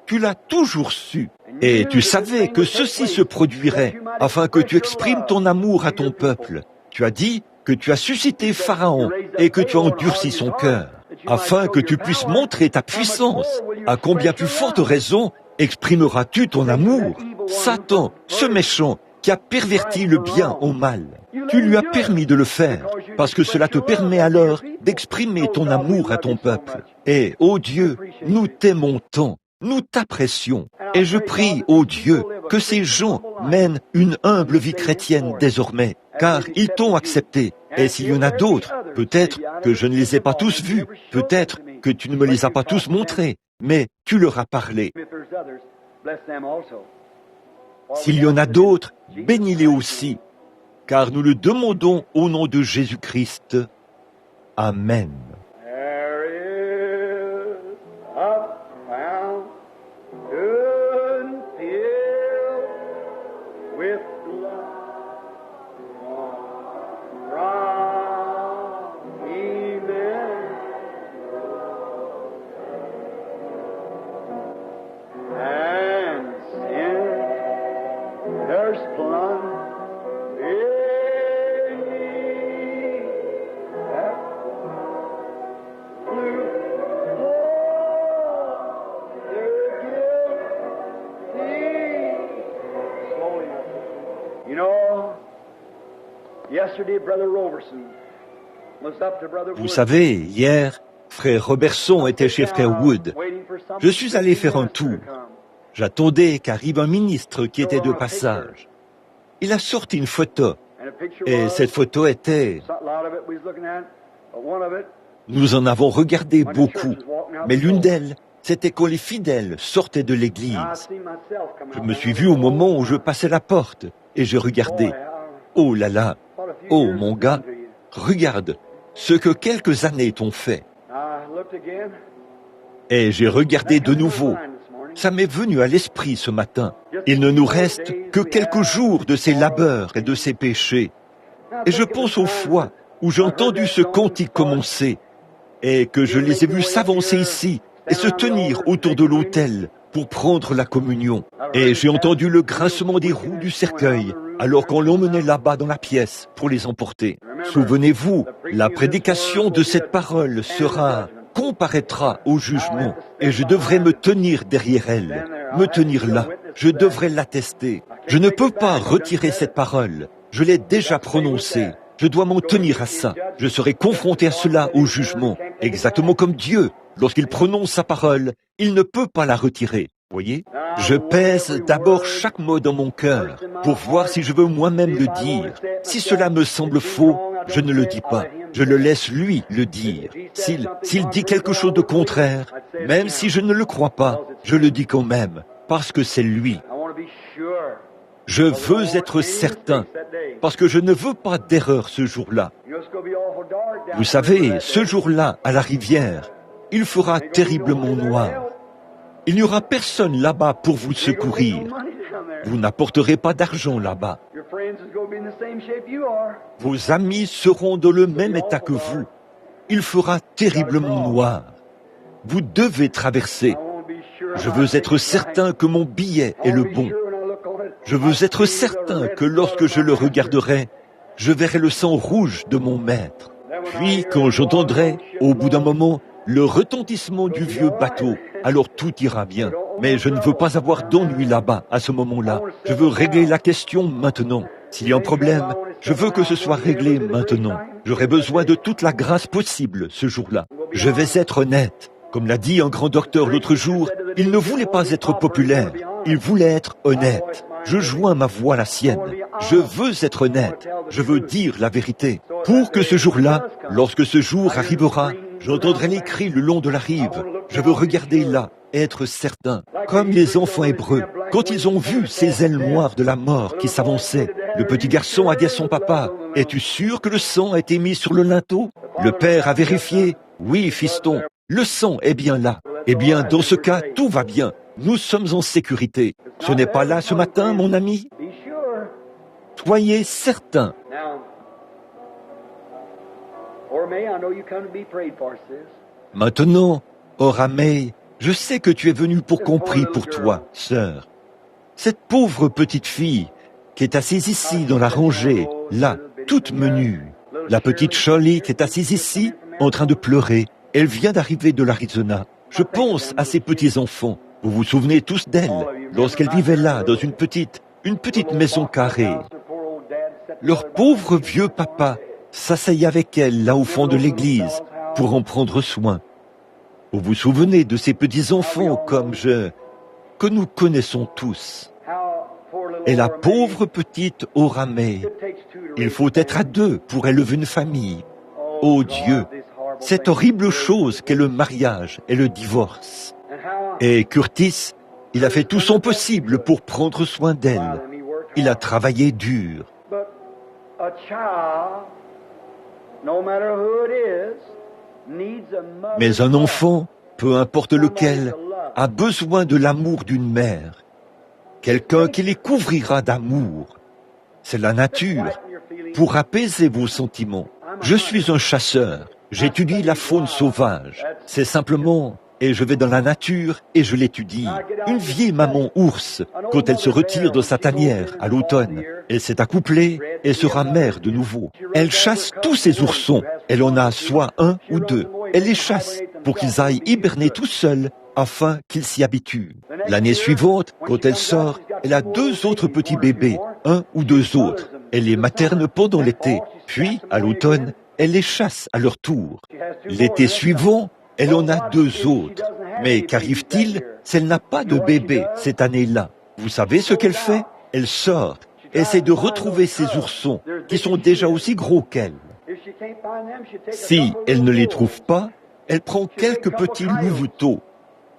Tu l'as toujours su. Et tu savais que ceci se produirait afin que tu exprimes ton amour à ton peuple. Tu as dit que tu as suscité Pharaon et que tu as endurci son cœur, afin que tu puisses montrer ta puissance. À combien plus forte raison Exprimeras-tu ton amour? Satan, ce méchant, qui a perverti le bien au mal. Tu lui as permis de le faire, parce que cela te permet alors d'exprimer ton amour à ton peuple. Et, ô Dieu, nous t'aimons tant, nous t'apprécions. Et je prie, ô Dieu, que ces gens mènent une humble vie chrétienne désormais, car ils t'ont accepté. Et s'il y en a d'autres, peut-être que je ne les ai pas tous vus, peut-être que tu ne me les as pas tous montrés, mais tu leur as parlé. S'il y en a d'autres, bénis-les aussi, car nous le demandons au nom de Jésus-Christ. Amen. Vous savez, hier, frère Robertson était chez frère Wood. Je suis allé faire un tour. J'attendais qu'arrive un ministre qui était de passage. Il a sorti une photo. Et cette photo était... Nous en avons regardé beaucoup. Mais l'une d'elles, c'était quand les fidèles sortaient de l'église. Je me suis vu au moment où je passais la porte. Et je regardais. Oh là là! Oh mon gars, regarde ce que quelques années t'ont fait. Et j'ai regardé de nouveau. Ça m'est venu à l'esprit ce matin. Il ne nous reste que quelques jours de ces labeurs et de ces péchés. Et je pense aux fois où j'ai entendu ce cantique commencer et que je les ai vus s'avancer ici et se tenir autour de l'autel pour prendre la communion. Et j'ai entendu le grincement des roues du cercueil alors qu'on l'emmenait là-bas dans la pièce pour les emporter. Souvenez-vous, la prédication de cette parole comparaîtra au jugement et je devrais me tenir derrière elle, me tenir là. Je devrais l'attester. Je ne peux pas retirer cette parole. Je l'ai déjà prononcée. Je dois m'en tenir à ça. Je serai confronté à cela au jugement, exactement comme Dieu. Lorsqu'il prononce sa parole, il ne peut pas la retirer. Voyez, je pèse d'abord chaque mot dans mon cœur pour voir si je veux moi-même le dire. Si cela me semble faux, je ne le dis pas. Je le laisse lui le dire. S'il dit quelque chose de contraire, même si je ne le crois pas, je le dis quand même, parce que c'est lui. Je veux être certain, parce que je ne veux pas d'erreur ce jour-là. Vous savez, ce jour-là, à la rivière, il fera terriblement noir. Il n'y aura personne là-bas pour vous secourir. Vous n'apporterez pas d'argent là-bas. Vos amis seront dans le même état que vous. Il fera terriblement noir. Vous devez traverser. Je veux être certain que mon billet est le bon. Je veux être certain que lorsque je le regarderai, je verrai le sang rouge de mon maître. Puis, quand j'entendrai, au bout d'un moment, le retentissement du vieux bateau, alors tout ira bien. Mais je ne veux pas avoir d'ennui là-bas, à ce moment-là. Je veux régler la question maintenant. S'il y a un problème, je veux que ce soit réglé maintenant. J'aurai besoin de toute la grâce possible ce jour-là. Je vais être honnête. Comme l'a dit un grand docteur l'autre jour, il ne voulait pas être populaire. Il voulait être honnête. Je joins ma voix à la sienne. Je veux être honnête. Je veux dire la vérité. Pour que ce jour-là, lorsque ce jour arrivera, j'entendrai les cris le long de la rive. Je veux regarder là, être certain. Comme les enfants hébreux, quand ils ont vu ces ailes noires de la mort qui s'avançaient, le petit garçon a dit à son papa, « Es-tu sûr que le sang a été mis sur le linteau ?» Le père a vérifié, « Oui, fiston, le sang est bien là. » Eh bien, dans ce cas, tout va bien. Nous sommes en sécurité. Ce n'est pas là ce matin, mon ami? Soyez certain. Maintenant, Oramei, je sais que tu es venu pour qu'on prie pour toi, sœur. Cette pauvre petite fille qui est assise ici dans la rangée, là, toute menue. La petite Shirley qui est assise ici, en train de pleurer. Elle vient d'arriver de l'Arizona. Je pense à ces petits-enfants. Vous vous souvenez tous d'elle, lorsqu'elle vivait là, dans une petite maison carrée. Leur pauvre vieux papa s'asseyait avec elle là au fond de l'église pour en prendre soin. Vous vous souvenez de ces petits-enfants que nous connaissons tous. Et la pauvre petite Oramé, il faut être à deux pour élever une famille. Oh Dieu, cette horrible chose qu'est le mariage et le divorce. Et Curtis, il a fait tout son possible pour prendre soin d'elle. Il a travaillé dur. Mais un enfant, peu importe lequel, a besoin de l'amour d'une mère. Quelqu'un qui les couvrira d'amour. C'est la nature, pour apaiser vos sentiments. Je suis un chasseur, j'étudie la faune sauvage. C'est simplement, et je vais dans la nature et je l'étudie. Une vieille maman ours, quand elle se retire de sa tanière à l'automne, elle s'est accouplée et sera mère de nouveau. Elle chasse tous ses oursons. Elle en a soit un ou deux. Elle les chasse pour qu'ils aillent hiberner tout seuls afin qu'ils s'y habituent. L'année suivante, quand elle sort, elle a 2 autres petits bébés, 1 ou 2 autres. Elle les materne pendant l'été, puis, à l'automne, elle les chasse à leur tour. L'été suivant, elle en a 2 autres. Mais qu'arrive-t-il si elle n'a pas de bébé cette année-là? Vous savez ce qu'elle fait? Elle sort, essaie de retrouver ses oursons, qui sont déjà aussi gros qu'elle. Si elle ne les trouve pas, elle prend quelques petits louveteaux.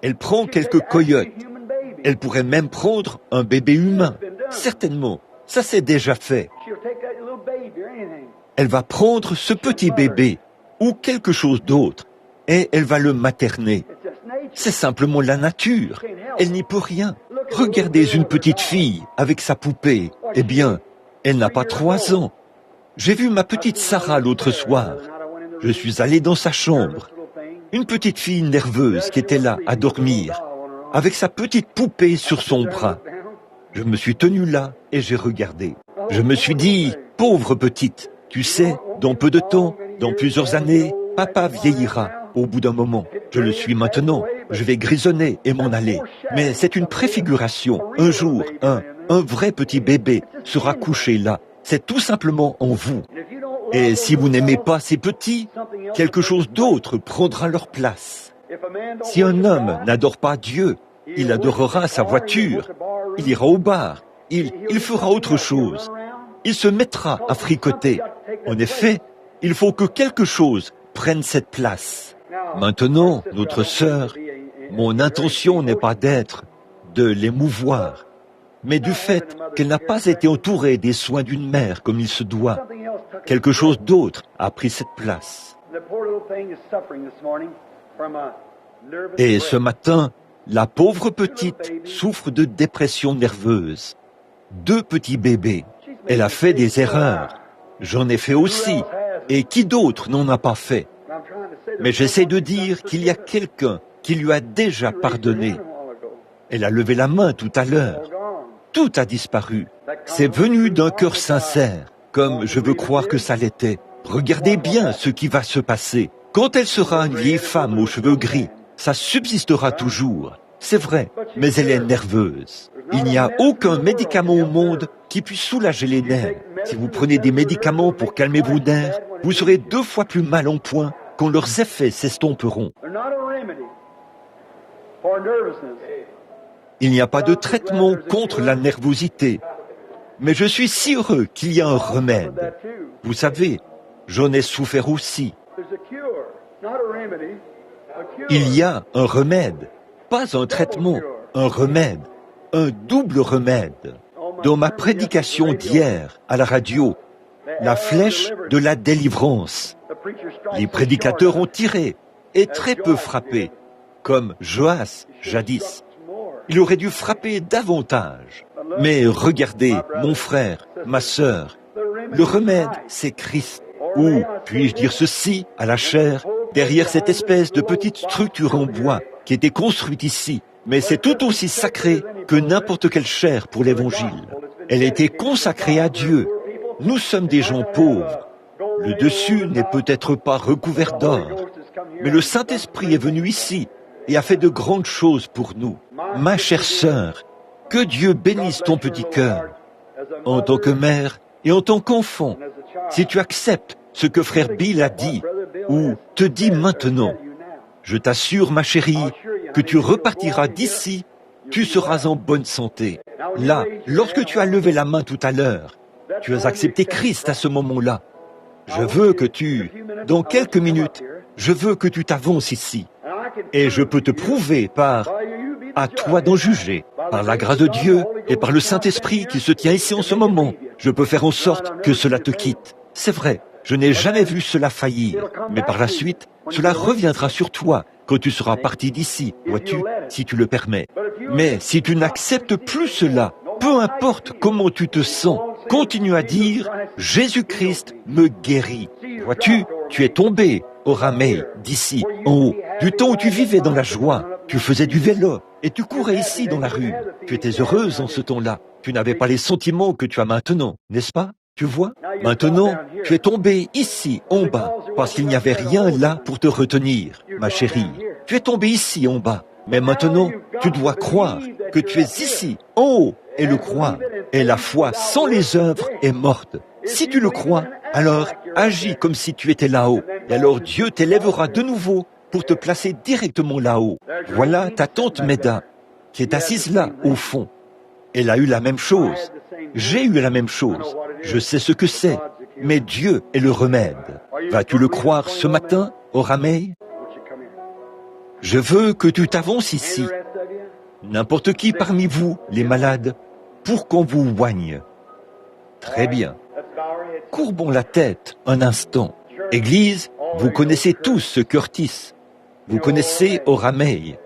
Elle prend quelques coyotes. Elle pourrait même prendre un bébé humain. Certainement, ça s'est déjà fait. Elle va prendre ce petit bébé ou quelque chose d'autre et elle va le materner. C'est simplement la nature. Elle n'y peut rien. Regardez une petite fille avec sa poupée. Eh bien, elle n'a pas 3 ans. J'ai vu ma petite Sarah l'autre soir. Je suis allé dans sa chambre. Une petite fille nerveuse qui était là à dormir, avec sa petite poupée sur son bras. Je me suis tenu là et j'ai regardé. Je me suis dit, pauvre petite, tu sais, dans peu de temps, dans plusieurs années, papa vieillira au bout d'un moment. Je le suis maintenant, je vais grisonner et m'en aller. Mais c'est une préfiguration. Un jour, un vrai petit bébé sera couché là. C'est tout simplement en vous. Et si vous n'aimez pas ces petits, quelque chose d'autre prendra leur place. Si un homme n'adore pas Dieu, il adorera sa voiture, il ira au bar, il fera autre chose. Il se mettra à fricoter. En effet, il faut que quelque chose prenne cette place. Maintenant, notre sœur, mon intention n'est pas de l'émouvoir, mais du fait qu'elle n'a pas été entourée des soins d'une mère comme il se doit. Quelque chose d'autre a pris cette place. Et ce matin, la pauvre petite souffre de dépression nerveuse. 2 petits bébés. Elle a fait des erreurs. J'en ai fait aussi. Et qui d'autre n'en a pas fait? Mais j'essaie de dire qu'il y a quelqu'un qui lui a déjà pardonné. Elle a levé la main tout à l'heure. Tout a disparu. C'est venu d'un cœur sincère, comme je veux croire que ça l'était. Regardez bien ce qui va se passer. Quand elle sera une vieille femme aux cheveux gris, ça subsistera toujours. C'est vrai, mais elle est nerveuse. Il n'y a aucun médicament au monde qui puisse soulager les nerfs. Si vous prenez des médicaments pour calmer vos nerfs, vous serez 2 fois plus mal en point quand leurs effets s'estomperont. Il n'y a pas de traitement contre la nervosité. Mais je suis si heureux qu'il y a un remède. Vous savez, j'en ai souffert aussi. Il y a un remède, pas un traitement, un remède, un double remède. Dans ma prédication d'hier à la radio, la flèche de la délivrance. Les prédicateurs ont tiré et très peu frappé, comme Joas jadis. Il aurait dû frapper davantage. Mais regardez, mon frère, ma sœur, le remède, c'est Christ. Ou, puis-je dire ceci, à la chair, derrière cette espèce de petite structure en bois qui était construite ici, mais c'est tout aussi sacré que n'importe quelle chair pour l'Évangile. Elle a été consacrée à Dieu. Nous sommes des gens pauvres. Le dessus n'est peut-être pas recouvert d'or, mais le Saint-Esprit est venu ici et a fait de grandes choses pour nous. Ma chère sœur, que Dieu bénisse ton petit cœur. En tant que mère et en tant qu'enfant, si tu acceptes ce que frère Bill a dit ou te dit maintenant, je t'assure, ma chérie, que tu repartiras d'ici, tu seras en bonne santé. Là, lorsque tu as levé la main tout à l'heure, tu as accepté Christ à ce moment-là. Je veux que dans quelques minutes, je veux que tu t'avances ici. Et je peux te prouver à toi d'en juger, par la grâce de Dieu et par le Saint-Esprit qui se tient ici en ce moment. Je peux faire en sorte que cela te quitte. C'est vrai, je n'ai jamais vu cela faillir, mais par la suite, cela reviendra sur toi quand tu seras parti d'ici, vois-tu, si tu le permets. Mais si tu n'acceptes plus cela, peu importe comment tu te sens, continue à dire « Jésus-Christ me guérit ». Vois-tu, tu es tombé au Ramey, d'ici, en haut, du temps où tu vivais dans la joie. Tu faisais du vélo et tu courais ici dans la rue. Tu étais heureuse en ce temps-là. Tu n'avais pas les sentiments que tu as maintenant, n'est-ce pas? Tu vois? Maintenant, tu es tombé ici, en bas, parce qu'il n'y avait rien là pour te retenir, ma chérie. Tu es tombé ici, en bas. Mais maintenant, tu dois croire que tu es ici, en haut, et le croire. Et la foi sans les œuvres est morte. Si tu le crois, alors agis comme si tu étais là-haut. Et alors Dieu t'élèvera de nouveau pour te placer directement là-haut. Voilà ta tante Meda, qui est assise là, au fond. Elle a eu la même chose. J'ai eu la même chose. Je sais ce que c'est, mais Dieu est le remède. Vas-tu le croire ce matin, au Ramey? Je veux que tu t'avances ici. N'importe qui parmi vous, les malades, pour qu'on vous oigne. Très bien. Courbons la tête un instant. Église, vous connaissez tous ce Curtis. Vous connaissez au Ramey.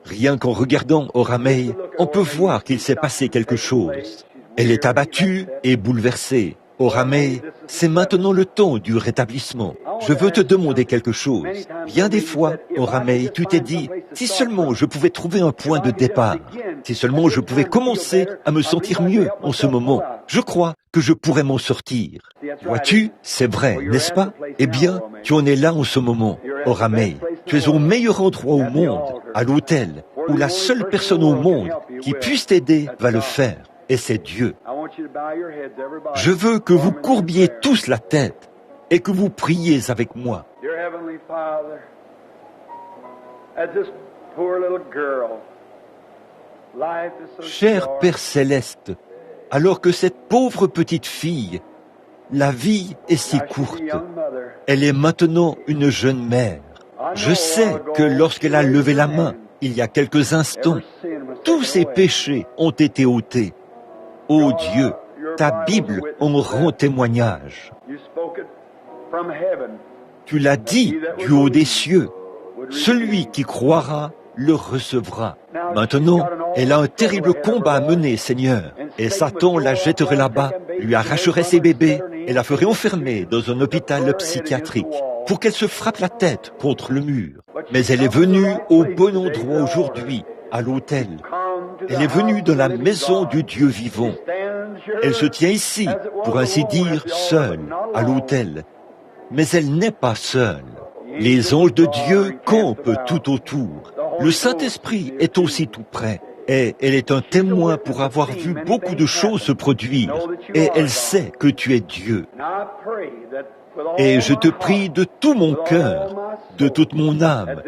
Rien qu'en regardant au Ramey, on peut voir qu'il s'est passé quelque chose. Elle est abattue et bouleversée. Au Ramey, c'est maintenant le temps du rétablissement. Je veux te demander quelque chose. Bien des fois, au Ramey, tu t'es dit, si seulement je pouvais trouver un point de départ, si seulement je pouvais commencer à me sentir mieux en ce moment, je crois que je pourrais m'en sortir. Vois-tu, c'est vrai, n'est-ce pas? Eh bien, tu en es là en ce moment, au Ramey. Tu es au meilleur endroit au monde, à l'hôtel, où la seule personne au monde qui puisse t'aider va le faire. Et c'est Dieu. Je veux que vous courbiez tous la tête et que vous priez avec moi. Cher Père Céleste, alors que cette pauvre petite fille, la vie est si courte, elle est maintenant une jeune mère. Je sais que lorsqu'elle a levé la main, il y a quelques instants, tous ses péchés ont été ôtés. Ô Dieu, ta Bible en rend témoignage. Tu l'as dit du haut des cieux. Celui qui croira le recevra. Maintenant, elle a un terrible combat à mener, Seigneur. Et Satan la jetterait là-bas, lui arracherait ses bébés et la ferait enfermer dans un hôpital psychiatrique pour qu'elle se frappe la tête contre le mur. Mais elle est venue au bon endroit aujourd'hui, à l'autel. Elle est venue dans la maison du Dieu vivant. Elle se tient ici, pour ainsi dire, seule, à l'autel. Mais elle n'est pas seule. Les anges de Dieu campent tout autour. Le Saint-Esprit est aussi tout près. Et elle est un témoin pour avoir vu beaucoup de choses se produire. Et elle sait que tu es Dieu. Et je te prie de tout mon cœur, de toute mon âme,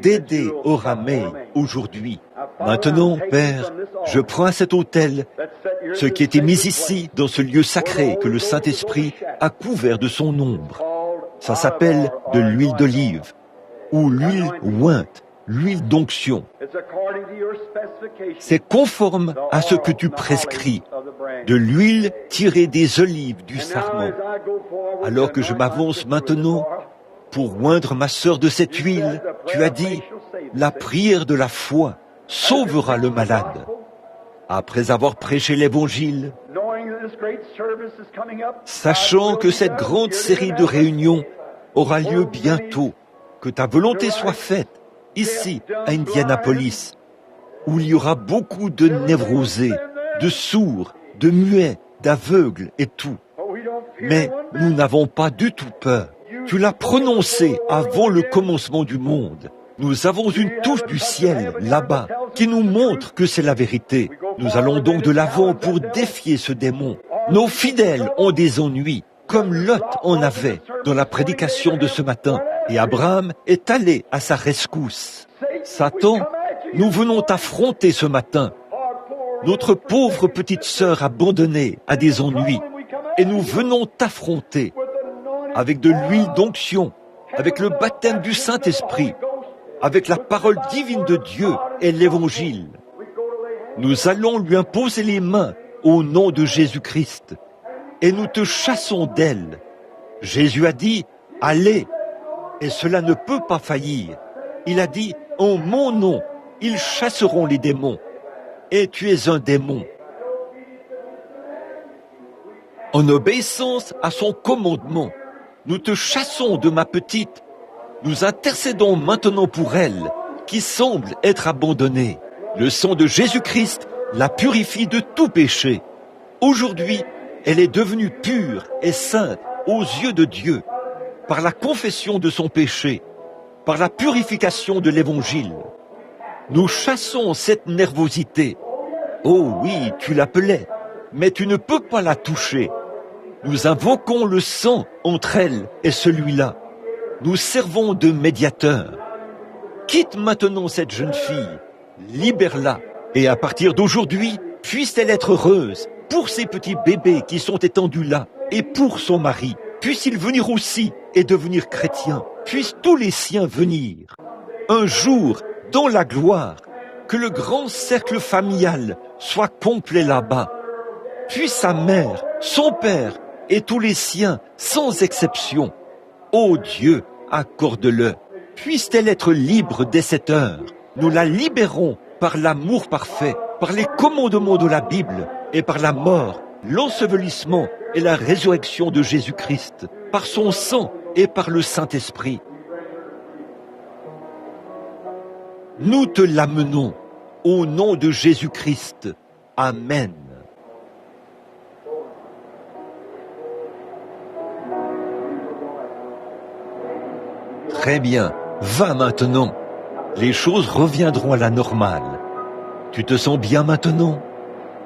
d'aider au Ramey aujourd'hui. Maintenant, Père, je prends à cet autel ce qui était mis ici dans ce lieu sacré que le Saint-Esprit a couvert de son ombre. Ça s'appelle de l'huile d'olive ou l'huile ointe, l'huile d'onction. C'est conforme à ce que tu prescris, de l'huile tirée des olives du sarment. Alors que je m'avance maintenant pour oindre ma sœur de cette huile, tu as dit, la prière de la foi sauvera le malade. Après avoir prêché l'évangile, sachant que cette grande série de réunions aura lieu bientôt, que ta volonté soit faite ici à Indianapolis, où il y aura beaucoup de névrosés, de sourds, de muets, d'aveugles et tout. Mais nous n'avons pas du tout peur. Tu l'as prononcé avant le commencement du monde. Nous avons une touche du ciel là-bas qui nous montre que c'est la vérité. Nous allons donc de l'avant pour défier ce démon. Nos fidèles ont des ennuis, comme Lot en avait dans la prédication de ce matin. Et Abraham est allé à sa rescousse. Satan, nous venons t'affronter ce matin. Notre pauvre petite sœur abandonnée a des ennuis. Et nous venons t'affronter avec de l'huile d'onction, avec le baptême du Saint-Esprit, avec la parole divine de Dieu et l'Évangile. Nous allons lui imposer les mains au nom de Jésus-Christ et nous te chassons d'elle. Jésus a dit, allez, et cela ne peut pas faillir. Il a dit, en mon nom, ils chasseront les démons. Et tu es un démon. En obéissance à son commandement, nous te chassons de ma petite. Nous intercédons maintenant pour elle, qui semble être abandonnée. Le sang de Jésus-Christ la purifie de tout péché. Aujourd'hui, elle est devenue pure et sainte aux yeux de Dieu, par la confession de son péché, par la purification de l'Évangile. Nous chassons cette nervosité. Oh oui, tu l'appelais, mais tu ne peux pas la toucher. Nous invoquons le sang entre elle et celui-là. Nous servons de médiateur. Quitte maintenant cette jeune fille, libère-la. Et à partir d'aujourd'hui, puisse-t-elle être heureuse pour ces petits bébés qui sont étendus là et pour son mari. Puisse-il venir aussi et devenir chrétien. Puissent tous les siens venir. Un jour, dans la gloire, que le grand cercle familial soit complet là-bas. Puis sa mère, son père et tous les siens, sans exception. Ô Dieu, accorde-le. Puisse-t-elle être libre dès cette heure. Nous la libérons par l'amour parfait, par les commandements de la Bible et par la mort, l'ensevelissement et la résurrection de Jésus-Christ, par son sang et par le Saint-Esprit. Nous te l'amenons au nom de Jésus-Christ. Amen. Très bien, va maintenant. Les choses reviendront à la normale. Tu te sens bien maintenant?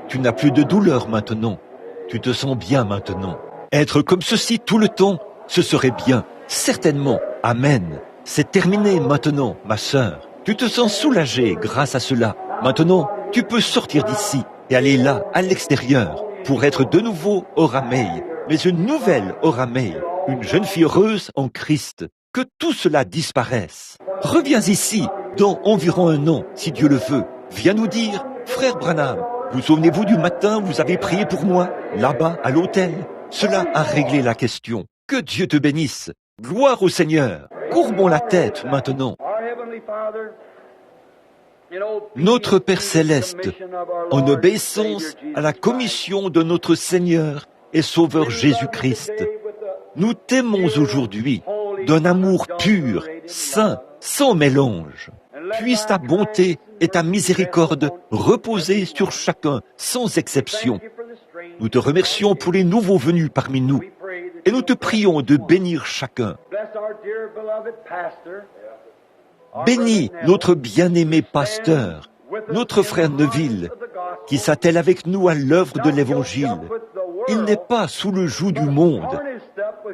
Tu n'as plus de douleur maintenant. Tu te sens bien maintenant. Être comme ceci tout le temps, ce serait bien. Certainement. Amen. C'est terminé maintenant, ma sœur. Tu te sens soulagé grâce à cela. Maintenant, tu peux sortir d'ici et aller là, à l'extérieur, pour être de nouveau Orameille, mais une nouvelle Orameille, une jeune fille heureuse en Christ. Que tout cela disparaisse. Reviens ici, dans environ un an, si Dieu le veut. Viens nous dire, frère Branham, vous souvenez-vous du matin, vous avez prié pour moi, là-bas, à l'hôtel? Cela a réglé la question. Que Dieu te bénisse. Gloire au Seigneur. Courbons la tête maintenant. Notre Père Céleste, en obéissance à la commission de notre Seigneur et Sauveur Jésus-Christ, nous t'aimons aujourd'hui d'un amour pur, saint, sans mélange. Puisse ta bonté et ta miséricorde reposer sur chacun, sans exception. Nous te remercions pour les nouveaux venus parmi nous et nous te prions de bénir chacun. Bénis notre bien-aimé pasteur, notre frère Neville, qui s'attelle avec nous à l'œuvre de l'Évangile. Il n'est pas sous le joug du monde,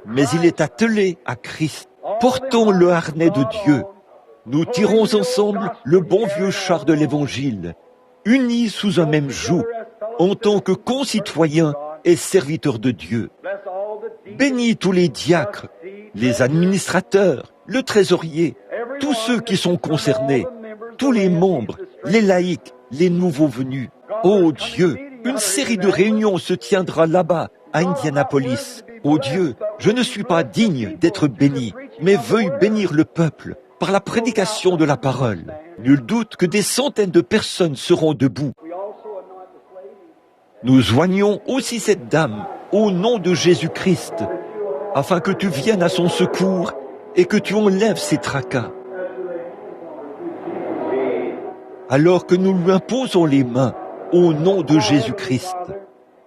mais il est attelé à Christ. Portons le harnais de Dieu. Nous tirons ensemble le bon vieux char de l'Évangile, unis sous un même joug, en tant que concitoyens et serviteurs de Dieu. Bénis tous les diacres, les administrateurs, le trésorier, tous ceux qui sont concernés, tous les membres, les laïcs, les nouveaux venus. Ô Dieu, une série de réunions se tiendra là-bas, à Indianapolis. Ô Dieu, je ne suis pas digne d'être béni, mais veuille bénir le peuple par la prédication de la parole. Nul doute que des centaines de personnes seront debout. Nous joignons aussi cette dame au nom de Jésus-Christ, afin que tu viennes à son secours et que tu enlèves ses tracas. Alors que nous lui imposons les mains au nom de Jésus-Christ.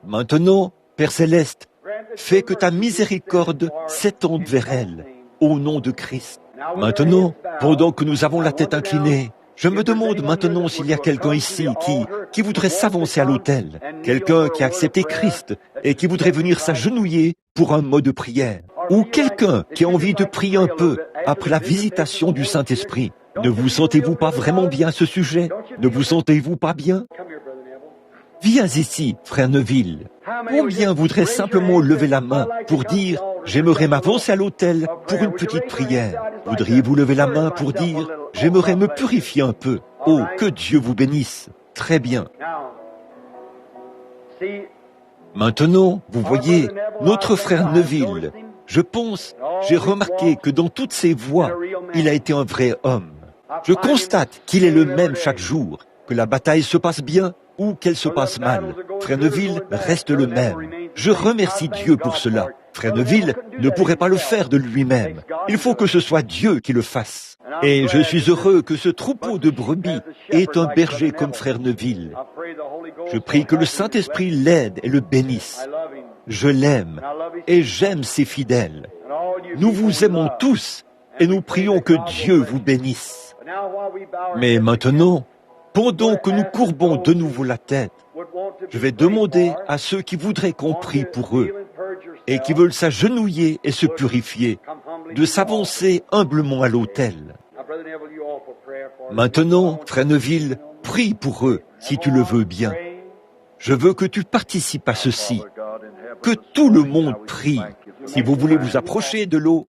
Maintenant, Père Céleste, fais que ta miséricorde s'étende vers elle, au nom de Christ. Maintenant, pendant que nous avons la tête inclinée, Je me demande maintenant s'il y a quelqu'un ici qui voudrait s'avancer à l'autel, quelqu'un qui a accepté Christ et qui voudrait venir s'agenouiller pour un mot de prière, ou quelqu'un qui a envie de prier un peu après la visitation du Saint-Esprit. Ne vous sentez-vous pas vraiment bien à ce sujet? Ne vous sentez-vous pas bien? Viens ici, frère Neville. Combien voudraient simplement lever la main pour dire « J'aimerais m'avancer à l'autel pour une petite prière ». Voudriez-vous lever la main pour dire « J'aimerais me purifier un peu ». Oh, que Dieu vous bénisse. Très bien. Maintenant, vous voyez, notre frère Neville, je pense, j'ai remarqué que dans toutes ses voies, il a été un vrai homme. Je constate qu'il est le même chaque jour, que la bataille se passe bien ou qu'elle se passe mal. Frère Neville reste le même. Je remercie Dieu pour cela. Frère Neville ne pourrait pas le faire de lui-même. Il faut que ce soit Dieu qui le fasse. Et je suis heureux que ce troupeau de brebis ait un berger comme frère Neville. Je prie que le Saint-Esprit l'aide et le bénisse. Je l'aime et j'aime ses fidèles. Nous vous aimons tous et nous prions que Dieu vous bénisse. Mais maintenant, pendant que nous courbons de nouveau la tête, je vais demander à ceux qui voudraient qu'on prie pour eux et qui veulent s'agenouiller et se purifier, de s'avancer humblement à l'autel. Maintenant, frère Neville, prie pour eux, si tu le veux bien. Je veux que tu participes à ceci, que tout le monde prie. Si vous voulez vous approcher de l'eau,